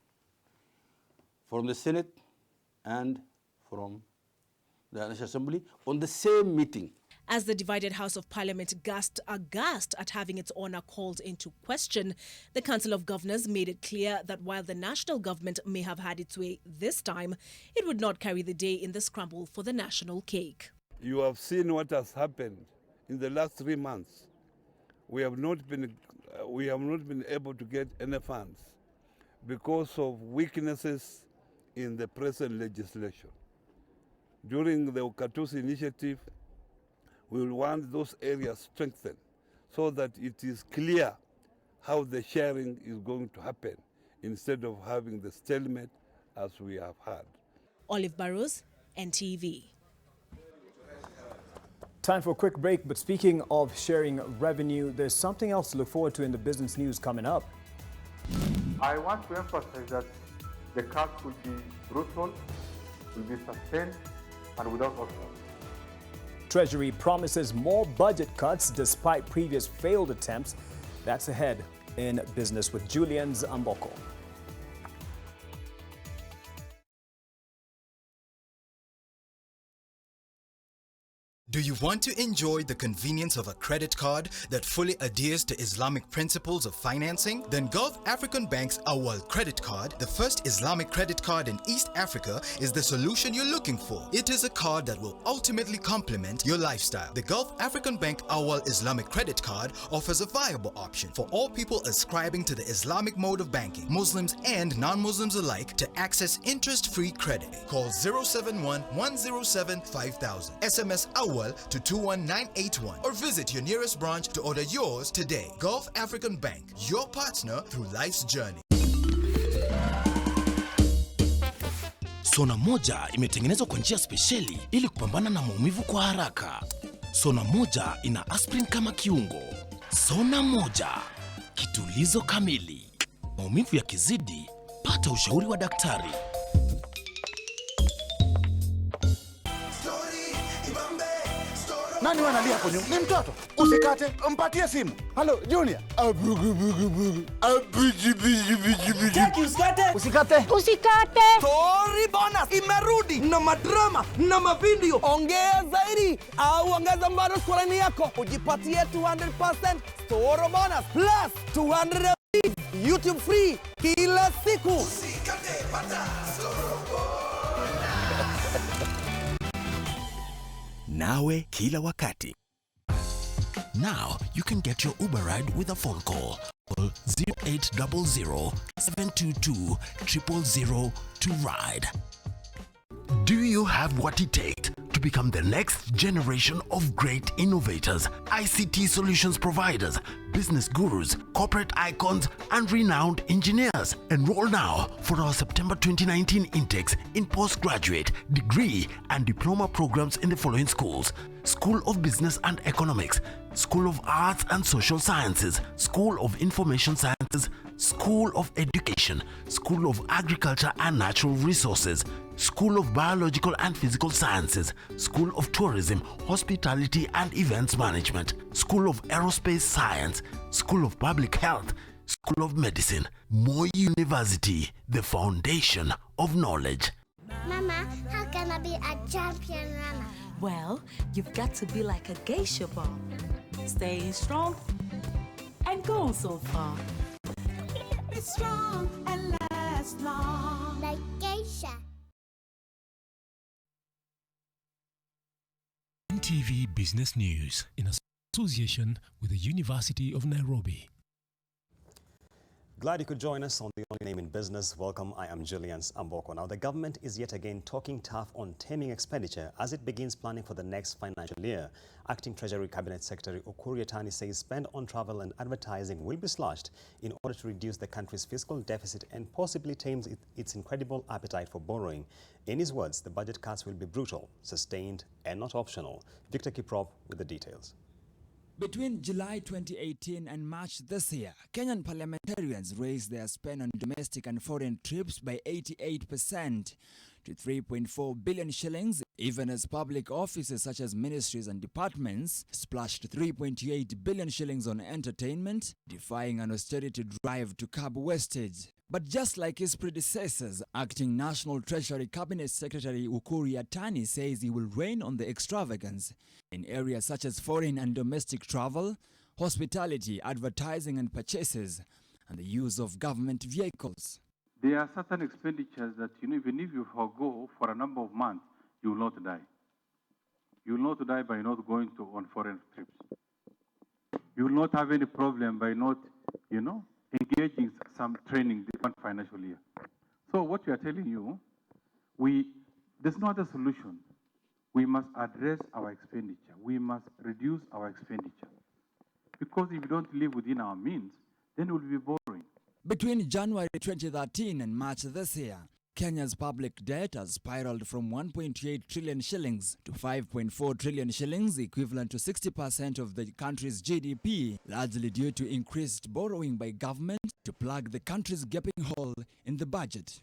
from the Senate and from the National Assembly on the same meeting. As the divided House of Parliament gasped aghast at having its honour called into question, the Council of Governors made it clear that while the national government may have had its way this time, it would not carry the day in the scramble for the national cake. You have seen what has happened in the last 3 months. We have not been able to get any funds because of weaknesses in the present legislation. During the Ukatusi initiative, we will want those areas strengthened so that it is clear how the sharing is going to happen instead of having the stalemate as we have had. Olive Burrows, NTV. Time for a quick break, but speaking of sharing revenue, there's something else to look forward to in the business news coming up. I want to emphasize that the cuts will be brutal, will be sustained, and without option. Treasury promises more budget cuts despite previous failed attempts. That's ahead in Business with Julian's Amboko. Do you want to enjoy the convenience of a credit card that fully adheres to Islamic principles of financing? Then Gulf African Bank's Awal Credit Card, the first Islamic credit card in East Africa, is the solution you're looking for. It is a card that will ultimately complement your lifestyle. The Gulf African Bank Awal Islamic Credit Card offers a viable option for all people ascribing to the Islamic mode of banking, Muslims and non-Muslims alike, to access interest-free credit. Call 071-107-5000. SMS Awal to 21981 or visit your nearest branch to order yours today. Gulf African Bank, your partner through life's journey. Sona moja imetengenezwa kwa njia spesheli ili kupambana na maumivu kwa haraka. Sona moja ina aspirin kama kiungo. Sona moja, kitulizo kamili. Maumivu yakizidi, pata ushauri wa daktari. Nani wanalia hapo nyuma? Ni mtoto. Usikate, mpatie simu. Halo, Junior. Usikate. Usikate. Usikate. Story bonus imerudi na madrama na mavideo. Ongea zaidi au ongeza mbado skorani yako. Ujipatie 200% story bonus plus 200 YouTube free kila siku. Usikate, pata story bonus. Nawe kila wakati. Now you can get your Uber ride with a phone call. Call 0800 722 000 to ride. Do you have what it takes to become the next generation of great innovators, ICT solutions providers, business gurus, corporate icons, and renowned engineers? Enroll now for our September 2019 intakes in postgraduate, degree, and diploma programs in the following schools: School of Business and Economics, School of Arts and Social Sciences, School of Information Sciences, School of Education, School of Agriculture and Natural Resources, School of Biological and Physical Sciences, School of Tourism, Hospitality and Events Management, School of Aerospace Science, School of Public Health, School of Medicine. Moi University, the foundation of knowledge. Mama, how can I be a champion runner? Well, you've got to be like a geisha ball. Staying strong and going so far. Be strong and last long. Like geisha. NTV Business News in association with the University of Nairobi. Glad you could join us on The Only Name in Business. Welcome, I am Julian Amboko. Now, the government is yet again talking tough on taming expenditure as it begins planning for the next financial year. Acting Treasury Cabinet Secretary Ukur Yatani says spend on travel and advertising will be slashed in order to reduce the country's fiscal deficit and possibly tame its incredible appetite for borrowing. In his words, the budget cuts will be brutal, sustained, and not optional. Victor Kiprop with the details. Between July 2018 and March this year, Kenyan parliamentarians raised their spend on domestic and foreign trips by 88% to 3.4 billion shillings, even as public offices such as ministries and departments splashed 3.8 billion shillings on entertainment, defying an austerity drive to curb wastage. But just like his predecessors, Acting National Treasury Cabinet Secretary Ukur Yatani says he will rein on the extravagance in areas such as foreign and domestic travel, hospitality, advertising and purchases, and the use of government vehicles. There are certain expenditures that, even if you forego for a number of months, you will not die. You will not die by not going on foreign trips. You will not have any problem by not, engaging some training this one financial year. So what we are telling you, there's not a solution. We must address our expenditure. We must reduce our expenditure. Because if we don't live within our means, then we'll be borrowing. Between January 2013 and March this year, Kenya's public debt has spiraled from 1.8 trillion shillings to 5.4 trillion shillings, equivalent to 60% of the country's GDP, largely due to increased borrowing by government to plug the country's gaping hole in the budget.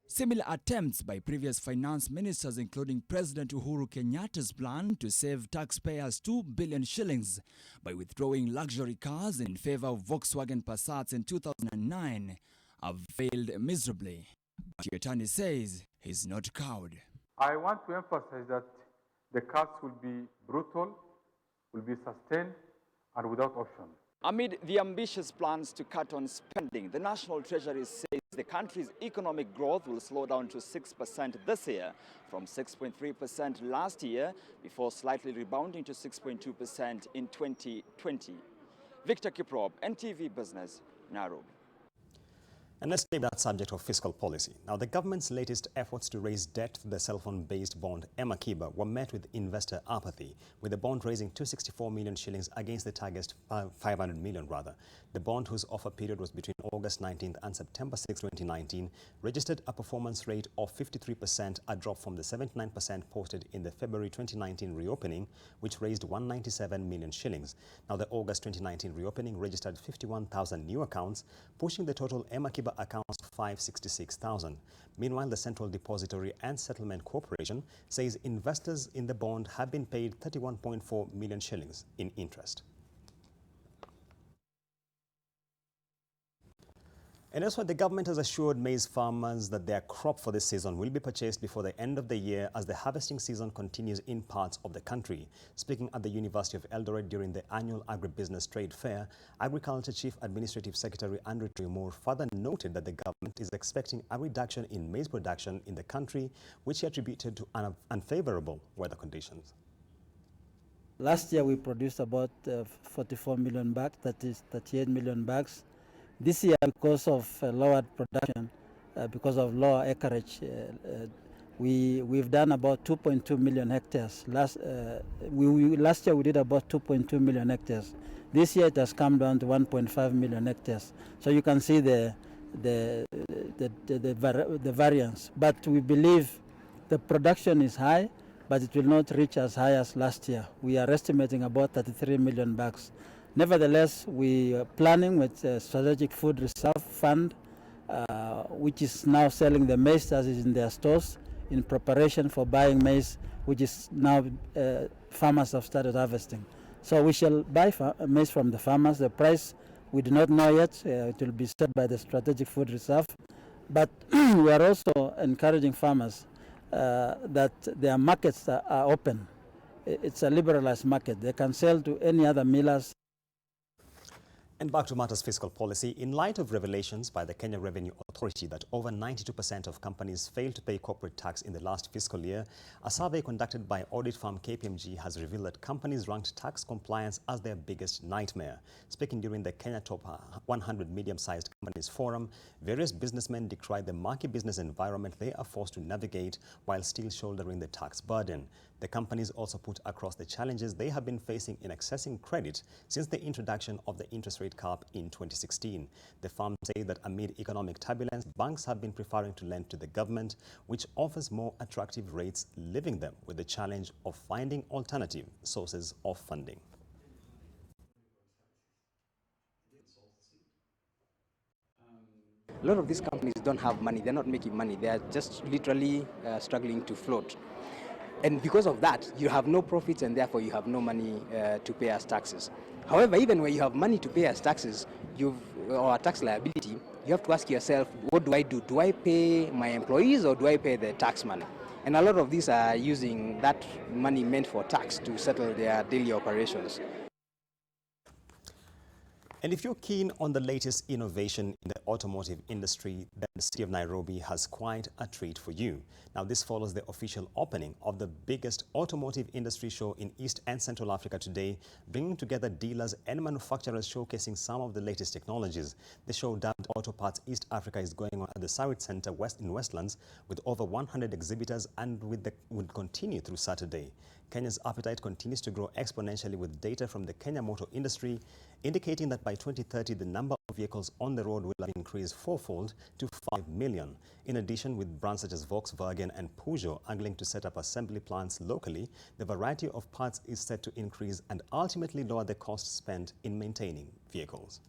Similar attempts by previous finance ministers, including President Uhuru Kenyatta's plan to save taxpayers 2 billion shillings by withdrawing luxury cars in favor of Volkswagen Passats in 2009, have failed miserably. But Yatani says he's not cowed. I want to emphasize that the cuts will be brutal, will be sustained, and without option. Amid the ambitious plans to cut on spending, the National Treasury says the country's economic growth will slow down to 6% this year, from 6.3% last year, before slightly rebounding to 6.2% in 2020. Victor Kiprop, NTV Business, Nairobi. And let's take that subject of fiscal policy. Now, the government's latest efforts to raise debt through the cell phone-based bond Emakiba were met with investor apathy, with the bond raising 264 million shillings against the target 500 million rather. The bond, whose offer period was between August 19th and September 6, 2019, registered a performance rate of 53%, a drop from the 79% posted in the February 2019 reopening, which raised 197 million shillings. Now, the August 2019 reopening registered 51,000 new accounts, pushing the total Emakiba accounts to 566,000. Meanwhile, the Central Depository and Settlement Corporation says investors in the bond have been paid 31.4 million shillings in interest. And elsewhere, the government has assured maize farmers that their crop for this season will be purchased before the end of the year as the harvesting season continues in parts of the country. Speaking at the University of Eldoret during the annual Agribusiness Trade Fair, Agriculture Chief Administrative Secretary Andrew Moore further noted that the government is expecting a reduction in maize production in the country, which he attributed to unfavorable weather conditions. Last year we produced about 44 million bags, that is 38 million bags. This year, because of lowered production, because of lower acreage, we've done about 2.2 million hectares. Last year we did about 2.2 million hectares. This year it has come down to 1.5 million hectares. So you can see the variance. But we believe the production is high, but it will not reach as high as last year. We are estimating about 33 million bags. Nevertheless, we are planning with a strategic food reserve fund, which is now selling the maize as is in their stores in preparation for buying maize, which is now farmers have started harvesting. So we shall buy maize from the farmers. The price we do not know yet. It will be set by the strategic food reserve. But we are also encouraging farmers that their markets are open. It's a liberalized market. They can sell to any other millers. And back to matters fiscal policy. In light of revelations by the Kenya Revenue Authority that over 92% of companies failed to pay corporate tax in the last fiscal year, a survey conducted by audit firm KPMG has revealed that companies ranked tax compliance as their biggest nightmare. Speaking during the Kenya Top 100 Medium-Sized Companies Forum, various businessmen decried the murky business environment they are forced to navigate while still shouldering the tax burden. The companies also put across the challenges they have been facing in accessing credit since the introduction of the interest rate cap in 2016. The firm say that amid economic turbulence, banks have been preferring to lend to the government, which offers more attractive rates, leaving them with the challenge of finding alternative sources of funding. A lot of these companies don't have money. They're not making money. They are just literally struggling to float. And because of that, you have no profits and therefore you have no money to pay as taxes. However, even when you have money to pay as taxes, or tax liability, you have to ask yourself, what do I do? Do I pay my employees or do I pay the tax money? And a lot of these are using that money meant for tax to settle their daily operations. And if you're keen on the latest innovation in the automotive industry, then the city of Nairobi has quite a treat for you. Now, this follows the official opening of the biggest automotive industry show in East and Central Africa today, bringing together dealers and manufacturers showcasing some of the latest technologies. The show, dubbed Auto Parts East Africa, is going on at the Sarit Center in Westlands with over 100 exhibitors and would continue through Saturday. Kenya's appetite continues to grow exponentially with data from the Kenya motor industry indicating that by 2030 the number of vehicles on the road will have increased fourfold to 5 million. In addition, with brands such as Volkswagen and Peugeot angling to set up assembly plants locally, the variety of parts is set to increase and ultimately lower the cost spent in maintaining vehicles.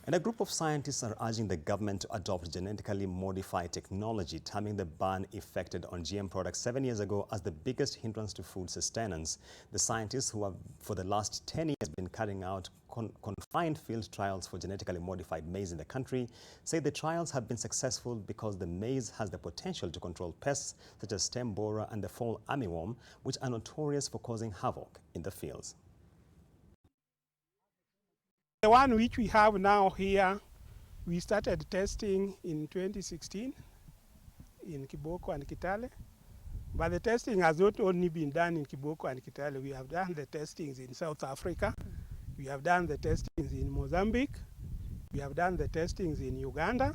And a group of scientists are urging the government to adopt genetically modified technology, terming the ban effected on GM products 7 years ago as the biggest hindrance to food sustenance. The scientists, who have for the last 10 years been carrying out confined field trials for genetically modified maize in the country, say the trials have been successful because the maize has the potential to control pests such as stem borer and the fall armyworm, which are notorious for causing havoc in the fields. The one which we have now here, we started testing in 2016 in Kiboko and Kitale. But the testing has not only been done in Kiboko and Kitale. We have done the testings in South Africa. We have done the testings in Mozambique. We have done the testings in Uganda.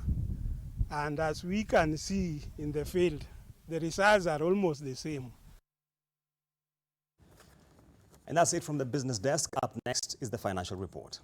And as we can see in the field, the results are almost the same. And that's it from the business desk. Up next is the financial report.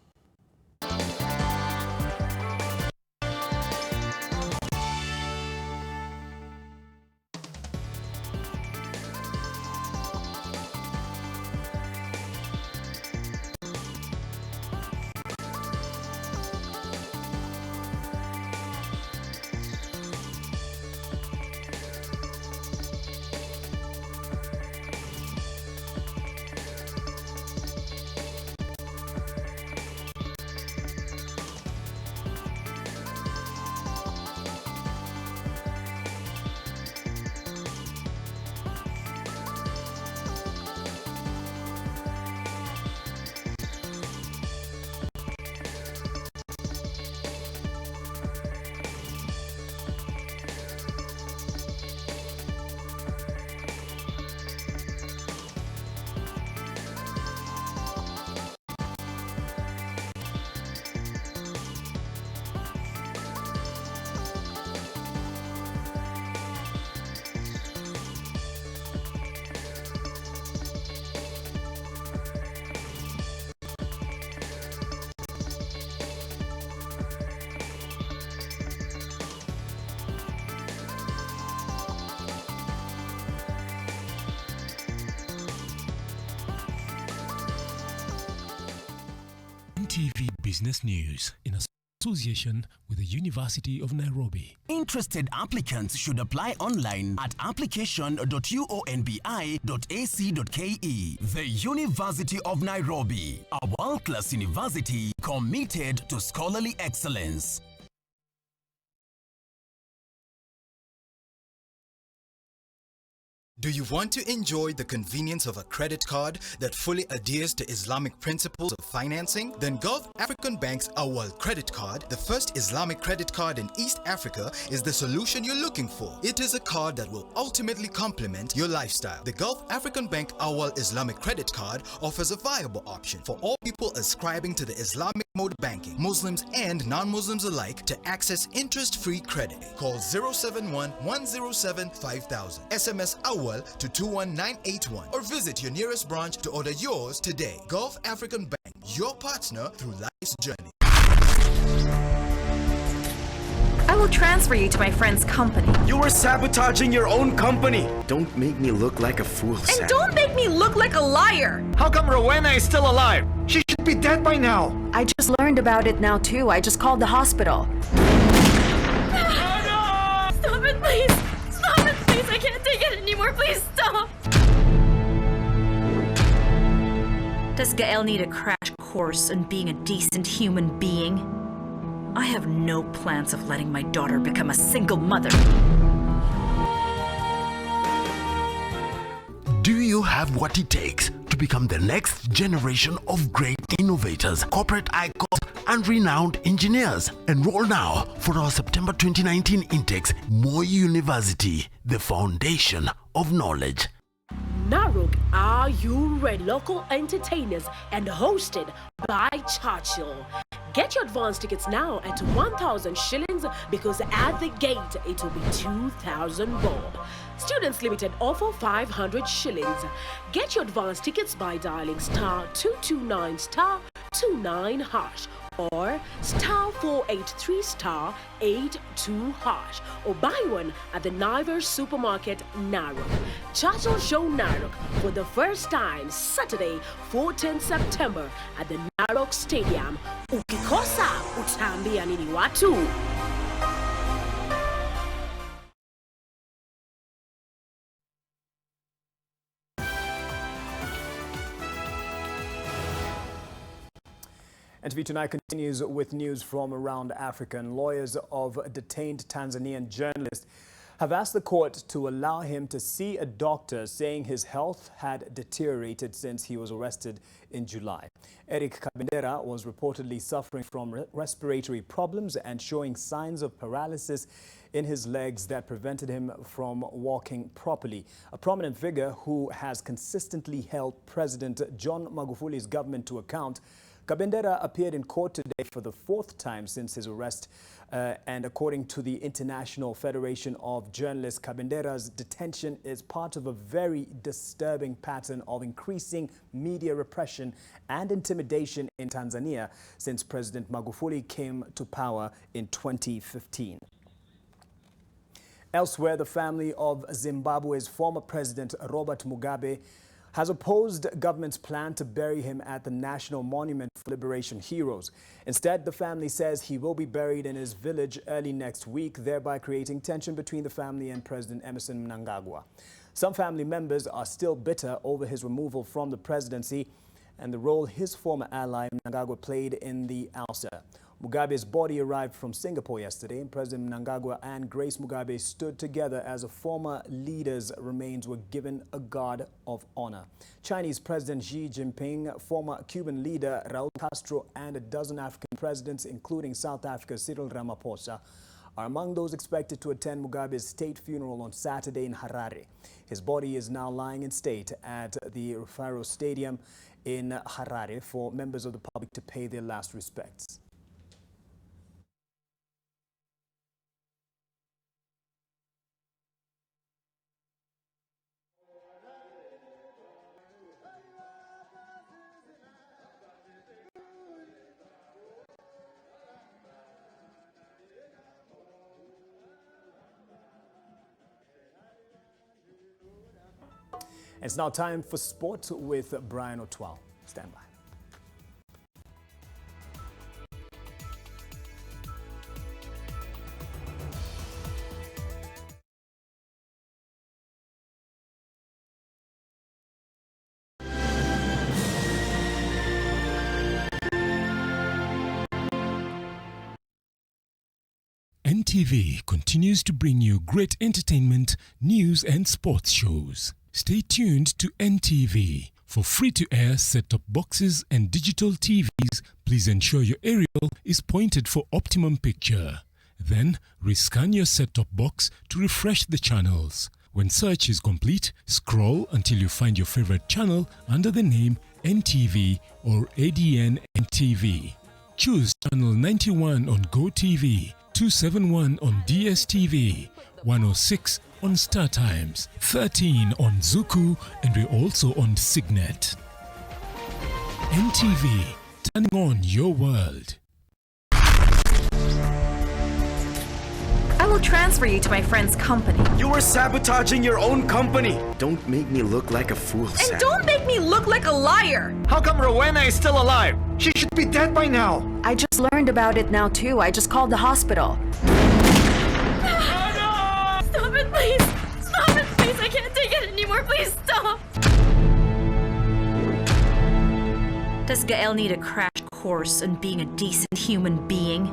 NTV Business News in association with the University of Nairobi. Interested applicants should apply online at application.uonbi.ac.ke. The University of Nairobi, a world-class university committed to scholarly excellence. Do you want to enjoy the convenience of a credit card that fully adheres to Islamic principles of financing? Then Gulf African Bank's Awal credit card, the first Islamic credit card in East Africa, is the solution you're looking for. It is a card that will ultimately complement your lifestyle. The Gulf African Bank Awal Islamic credit card offers a viable option for all people ascribing to the Islamic mode of banking, Muslims and non-Muslims alike, to access interest-free credit. Call 071-107-5000. SMS Awal to 21981 or visit your nearest branch to order yours today. Gulf African Bank, your partner through life's journey. I will transfer you to my friend's company. You are sabotaging your own company. Don't make me look like a fool, Sam. And don't make me look like a liar. How come Rowena is still alive? She should be dead by now. I just learned about it now too. I just called the hospital. Stop it, please. Stop it, please. I can't take it anymore. Please stop. Does Gael need a crash course in being a decent human being? I have no plans of letting my daughter become a single mother. Do you have what it takes to become the next generation of great innovators, corporate icons, and renowned engineers? Enroll now for our September 2019 intakes. Moi University, the foundation of knowledge. Narok, are you ready? Local entertainers and hosted by Churchill. Get your advance tickets now at 1,000 shillings because at the gate it will be 2,000 bob. Students limited offer 500 shillings. Get your advance tickets by dialing *229*29# or *483*82# or buy one at the Naivas Supermarket, Narok. Churchill Show Narok for the first time Saturday, 14th September at the Narok Stadium. Ukikosa utaambia nini watu? NTV Tonight continues with news from around Africa. And lawyers of a detained Tanzanian journalist have asked the court to allow him to see a doctor, saying his health had deteriorated since he was arrested in July. Eric Kabendera was reportedly suffering from respiratory problems and showing signs of paralysis in his legs that prevented him from walking properly. A prominent figure who has consistently held President John Magufuli's government to account, Kabendera appeared in court today for the 4th time since his arrest. And according to the International Federation of Journalists, Kabendera's detention is part of a very disturbing pattern of increasing media repression and intimidation in Tanzania since President Magufuli came to power in 2015. Elsewhere, the family of Zimbabwe's former president Robert Mugabe has opposed government's plan to bury him at the National Monument for Liberation Heroes. Instead, the family says he will be buried in his village early next week, thereby creating tension between the family and President Emmerson Mnangagwa. Some family members are still bitter over his removal from the presidency and the role his former ally Mnangagwa played in the ouster. Mugabe's body arrived from Singapore yesterday, and President Mnangagwa and Grace Mugabe stood together as a former leader's remains were given a guard of honor. Chinese President Xi Jinping, former Cuban leader Raul Castro, and a dozen African presidents, including South Africa's Cyril Ramaphosa, are among those expected to attend Mugabe's state funeral on Saturday in Harare. His body is now lying in state at the Rufaro Stadium in Harare for members of the public to pay their last respects. It's now time for sport with Brian Otwal. Stand by. NTV continues to bring you great entertainment, news and sports shows. Stay tuned to NTV. For free-to-air set-top boxes and digital TVs, please ensure your aerial is pointed for optimum picture. Then, rescan your set-top box to refresh the channels. When search is complete, scroll until you find your favorite channel under the name NTV or ADN NTV. Choose channel 91 on GoTV, 271 on DSTV, 106 on StarTimes, 13 on Zuku, and we're also on Signet. NTV, turning on your world. I will transfer you to my friend's company. You are sabotaging your own company. Don't make me look like a fool, Sam. And don't make me look like a liar! How come Rowena is still alive? She should be dead by now. I just learned about it now too. I just called the hospital. Stop it, please! Stop it, please! I can't take it anymore. Please stop! Does Gael need a crash course in being a decent human being?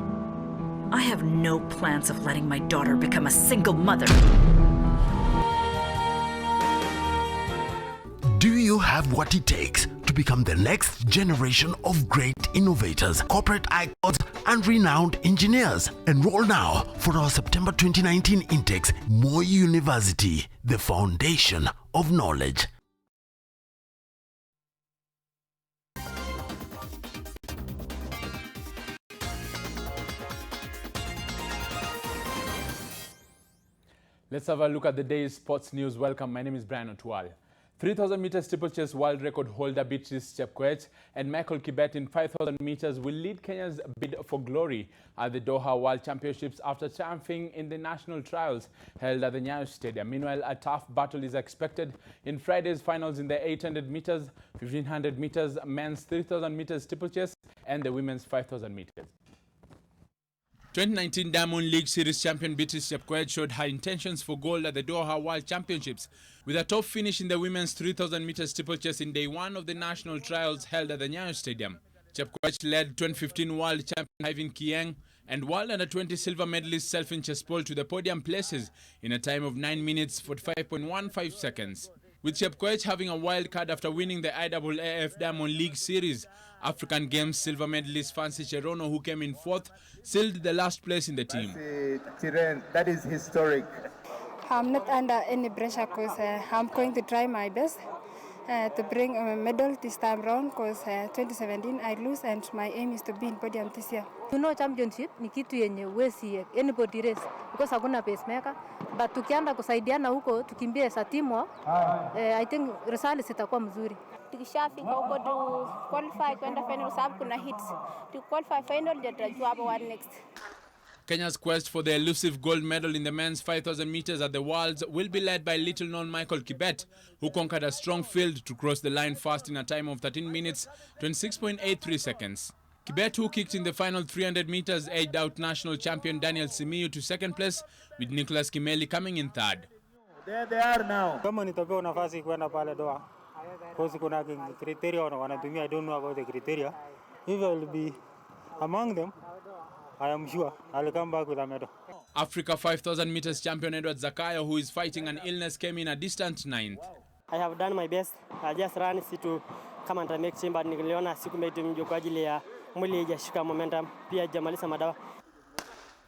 I have no plans of letting my daughter become a single mother. Do you have what it takes to become the next generation of great innovators, corporate icons, and renowned engineers? Enroll now for our September 2019 intakes. Moi University, the foundation of knowledge. Let's have a look at the day's sports news. Welcome, my name is Brian Otwal. 3,000 meter steeplechase world record holder Beatrice Chepkoech and Michael Kibet in 5,000 meters will lead Kenya's bid for glory at the Doha World Championships after triumphing in the national trials held at the Nyayo Stadium. Meanwhile, a tough battle is expected in Friday's finals in the 800 meters, 1,500 meters, men's 3,000 meters steeplechase and the women's 5,000 meters. 2019 Diamond League Series champion Beatrice Chepkoech showed her intentions for gold at the Doha World Championships with a top finish in the women's 3,000 meters steeplechase in day one of the national trials held at the Nyayo Stadium. Chepkoech led 2015 world champion Ivan Kieng and world under-20 silver medalist Selfin Chespol to the podium places in a time of 9 minutes 45.15 seconds. With Chepkoech having a wild card after winning the IAAF Diamond League Series, African Games silver medalist Fancy Cherono, who came in 4th, sealed the last place in the team. That is historic. I'm not under any pressure because I'm going to try my best to bring a medal this time round because 2017 I lose and my aim is to be in podium this year. You know, championship ni kitu yenye wesi anybody race because hakuna pacemaker, but tukianda kusaidiana huko tukimbie as a team, I think results itakuwa mzuri. Tukishafika huko tu qualify kwenda final sababu kuna hits. To qualify final ndio tutajua hapo what next. Kenya's quest for the elusive gold medal in the men's 5,000 meters at the Worlds will be led by little-known Michael Kibet, who conquered a strong field to cross the line fast in a time of 13 minutes, 26.83 seconds. Kibet, who kicked in the final 300 meters, edged out national champion Daniel Simiyu to second place, with Nicholas Kimeli coming in third. There they are now. Kama nitapewa nafasi kwenda pale Doha, because kuna criteria wanatumia, I don't know about the criteria. If I will be among them, I am sure I'll come back with a medal. Africa 5,000 meters champion Edward Zakayo, who is fighting an illness, came in a distant ninth. I have done my best. I just ran to come and make team, but niliona sikumeti mjo kwa ajili ya mwili haijashika momentum, pia jamaliza madawa.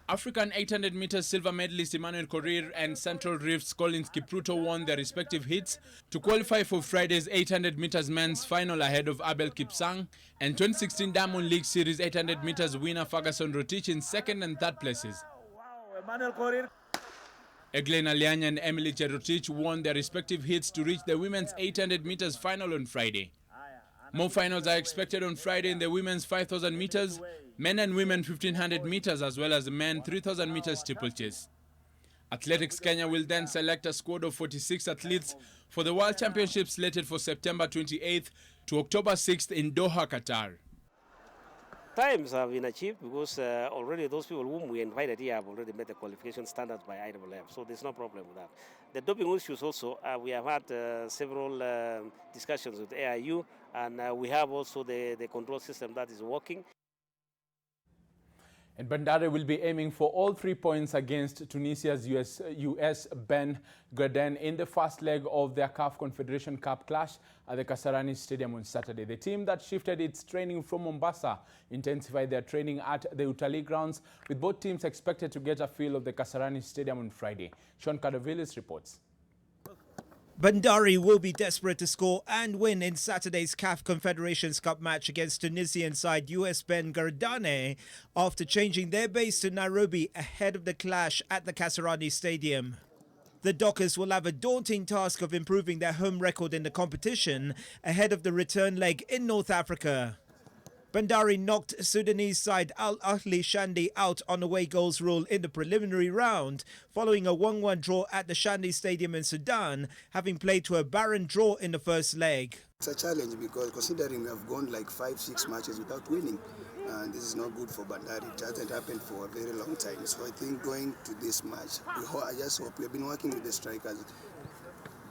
African 800 meters silver medalist Emmanuel Korir and Central Rift's Collins Kipruto won their respective heats to qualify for Friday's 800 meters men's final ahead of Abel Kipsang and 2016 Diamond League Series 800 meters winner Ferguson Rotich in second and third places. Emmanuel Korir. Eglen Alianya and Emily Cherotich won their respective heats to reach the women's 800 meters final on Friday. More finals are expected on Friday in the women's 5,000 meters, men and women 1,500 meters, as well as the men 3,000 meters steeplechase. Athletics Kenya will then select a squad of 46 athletes for the World Championships slated for September 28th to October 6th in Doha, Qatar. Times have been achieved because already those people whom we invited here have already met the qualification standards by IAAF, so there's no problem with that. The doping issues also, we have had several discussions with AIU, and we have also the control system that is working. And Bandari will be aiming for all 3 points against Tunisia's US Ben Garden in the first leg of their CAF Confederation Cup clash at the Kasarani Stadium on Saturday. The team that shifted its training from Mombasa intensified their training at the Utalii grounds, with both teams expected to get a feel of the Kasarani Stadium on Friday. Sean Kadovilis reports. Bandari will be desperate to score and win in Saturday's CAF Confederations Cup match against Tunisian side US Ben Gardane after changing their base to Nairobi ahead of the clash at the Kasarani Stadium. The Dockers will have a daunting task of improving their home record in the competition ahead of the return leg in North Africa. Bandari knocked Sudanese side Al Ahli Shandi out on away goals rule in the preliminary round, following a 1-1 draw at the Shandi Stadium in Sudan, having played to a barren draw in the first leg. It's a challenge because considering we have gone like 5-6 matches without winning, and this is not good for Bandari. It hasn't happened for a very long time. So I think going to this match, I just hope we've been working with the strikers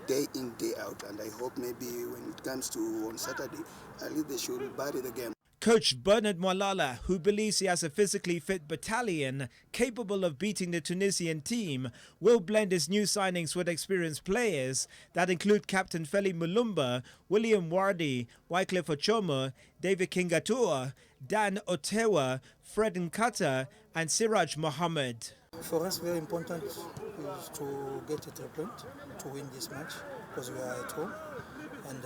day in, day out, and I hope maybe when it comes to on Saturday, at least they should bury the game. Coach Bernard Mwalala, who believes he has a physically fit battalion capable of beating the Tunisian team, will blend his new signings with experienced players that include Captain Feli Mulumba, William Wardi, Wycliffe Ochoma, David Kingatua, Dan Otewa, Fred Nkata and Siraj Mohammed. For us, very important is to get a 3 point to win this match because we are at home. And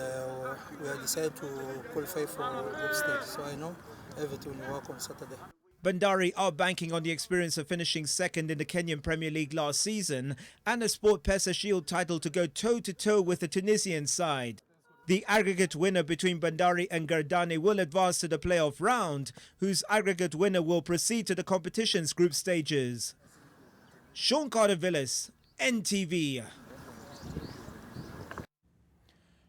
we have decided to qualify for group stage, so I know everything will work on Saturday. Bandari are banking on the experience of finishing second in the Kenyan Premier League last season and a Sport Pesa Shield title to go toe-to-toe with the Tunisian side. The aggregate winner between Bandari and Gardane will advance to the playoff round, whose aggregate winner will proceed to the competition's group stages. Sean Carter-Villas, NTV.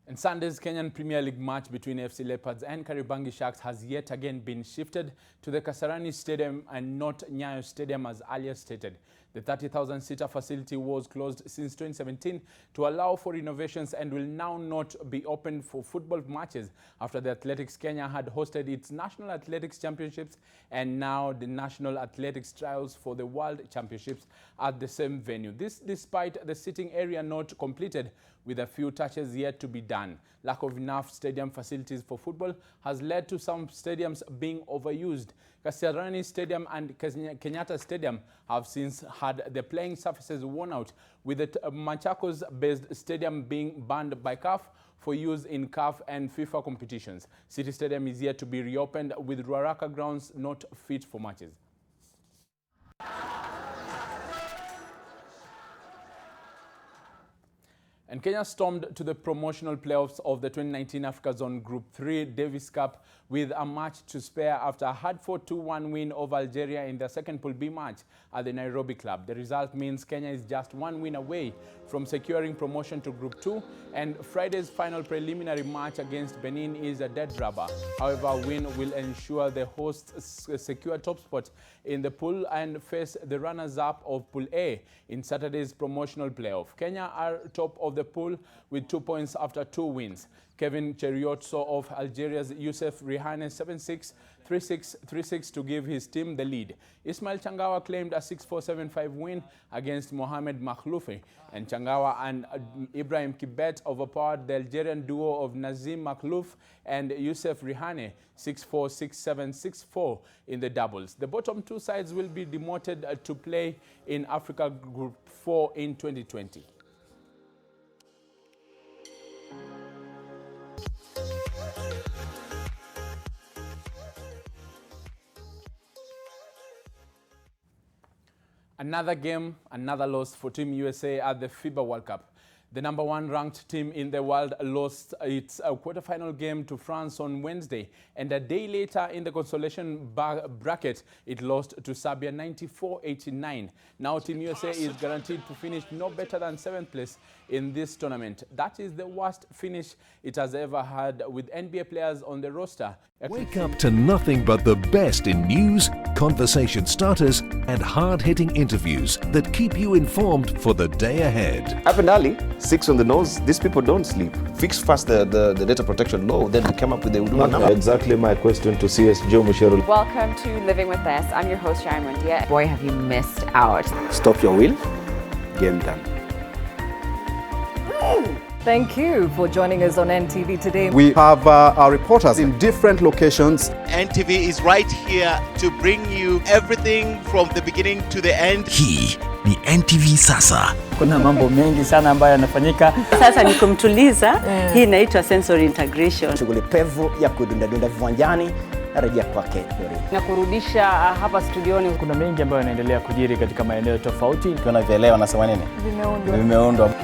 And Sunday's Kenyan Premier League match between FC Leopards and Kariobangi Sharks has yet again been shifted to the Kasarani Stadium and not Nyayo Stadium as earlier stated. The 30,000-seater facility was closed since 2017 to allow for renovations and will now not be open for football matches after the Athletics Kenya had hosted its National Athletics Championships and now the National Athletics Trials for the World Championships at the same venue. This despite the sitting area not completed, with a few touches yet to be done. Lack of enough stadium facilities for football has led to some stadiums being overused. Kasarani Stadium and Kenyatta Stadium have since had the playing surfaces worn out, with the Machakos-based stadium being banned by CAF for use in CAF and FIFA competitions. City Stadium is yet to be reopened, with Ruaraka grounds not fit for matches. And Kenya stormed to the promotional playoffs of the 2019 Africa Zone Group 3 Davis Cup with a match to spare after a hard-fought 2-1 win over Algeria in the second Pool B match at the Nairobi club. The result means Kenya is just one win away from securing promotion to Group 2, and Friday's final preliminary match against Benin is a dead rubber. However, a win will ensure the hosts secure top spot in the pool and face the runners-up of Pool A in Saturday's promotional playoff. Kenya are top of the pool with 2 points after 2 wins. Kevin Cheriotso of Algeria's Youssef Rihane 7-6, 3-6, 3-6 to give his team the lead. Ismail Changawa claimed a 6-4-7-5 win against Mohamed Makhloufi, and Changawa and Ibrahim Kibet overpowered the Algerian duo of Nazim Makhlouf and Youssef Rihane 6-4, 6-7, 6-4 in the doubles. The bottom two sides will be demoted to play in Africa Group 4 in 2020. Another game, another loss for Team USA at the FIBA World Cup. The #1 ranked team in the world lost its quarterfinal game to France on Wednesday, and a day later in the consolation bracket, it lost to Serbia 94-89. Now Team USA is guaranteed to finish no better than 7th place in this tournament. That is the worst finish it has ever had, with NBA players on the roster. Wake up to nothing but the best in news, conversation starters, and hard-hitting interviews that keep you informed for the day ahead. Up and early, 6 on the nose, these people don't sleep. Fix first the data protection law, then we come up with the number. Exactly my question to CS Joe Michelle. Welcome to Living with Us. I'm your host, Sharon Mundia. Boy, have you missed out. Stop your wheel, game done. Thank you for joining us on NTV today. We have our reporters in different locations. NTV is right here to bring you everything from the beginning to the end. Hii ni NTV Sasa. Kuna mambo mengi sana ambayo yanafanyika. Sasa ni kumtuliza. Hii inaitwa sensory integration. Shughuli pevu ya kudunda viwanjani narejea kwake na kurudisha hapa studioni. Kuna mengi ambayo yanaendelea kujiri katika maeneo tofauti. Tunavyoelewa wanasema nini? Vimeundwa.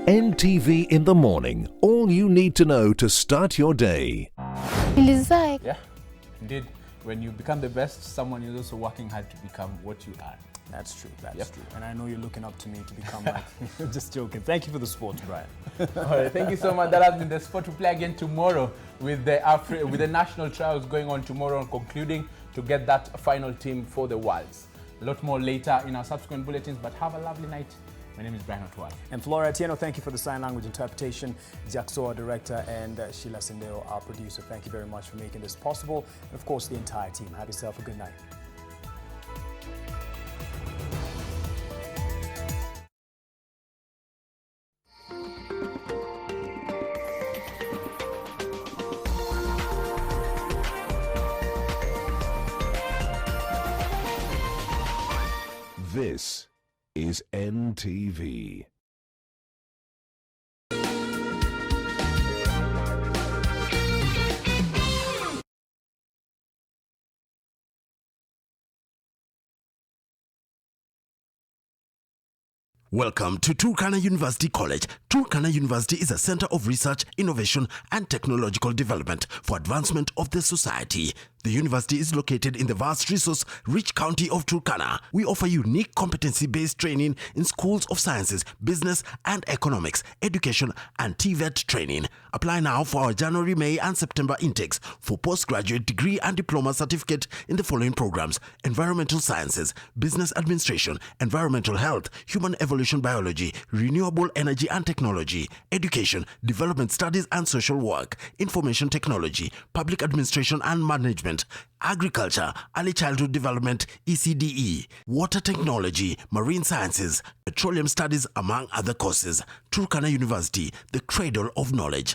NTV in the morning. All you need to know to start your day. Yeah, indeed. When you become the best, someone is also working hard to become what you are. That's true. That's true. And I know you're looking up to me to become like. Just joking. Thank you for the sport, Brian. All right, thank you so much. That has been the sport. We play again tomorrow with the national trials going on tomorrow and concluding to get that final team for the Worlds. A lot more later in our subsequent bulletins, but have a lovely night. My name is Brian Otwal. And Flora Atieno, thank you for the sign language interpretation. Jackso, our director, and Sheila Sindeo, our producer. Thank you very much for making this possible. And of course, the entire team. Have yourself a good night. This is NTV. Welcome to Turkana University College. Turkana University is a center of research, innovation, and technological development for advancement of the society. The university is located in the vast resource-rich county of Turkana. We offer unique competency-based training in schools of sciences, business and economics, education, and TVET training. Apply now for our January, May, and September intakes for postgraduate degree and diploma certificate in the following programs: environmental sciences, business administration, environmental health, human evolution biology, renewable energy and technology, education, development studies and social work, information technology, public administration and management, agriculture, early childhood development, ECDE, water technology, marine sciences, petroleum studies, among other courses. Turkana University, the cradle of knowledge.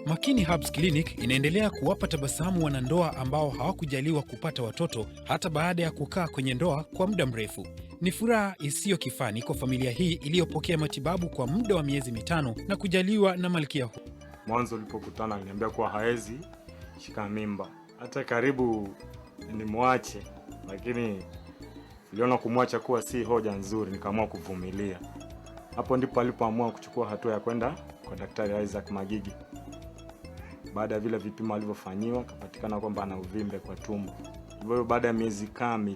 Makini Herbs Clinic inaendelea kuwapa tabasamu wanandoa ambao hawakujaliwa kupata watoto hata baada ya kukaa kwenye ndoa kwa muda mrefu. Ni furaha isiyo kifani kwa familia hii iliyopokea matibabu kwa muda wa miezi 5 na kujaliwa na malkia huu. Mwanzo ulipokutana aliniambia kuwa haezi shika mimba. Hata karibu nimwache, lakini niliona kumwacha kuwa si hoja nzuri, nikaamua kuvumilia. Hapo ndipo alipoamua kuchukua hatua ya kwenda kwa Daktari Isaac Magigi. Baada ya vile vipimo alivyofanyiwa, kapatikana kwamba ana uvimbe kwa tumbo. Hivyo baada ya miezi 3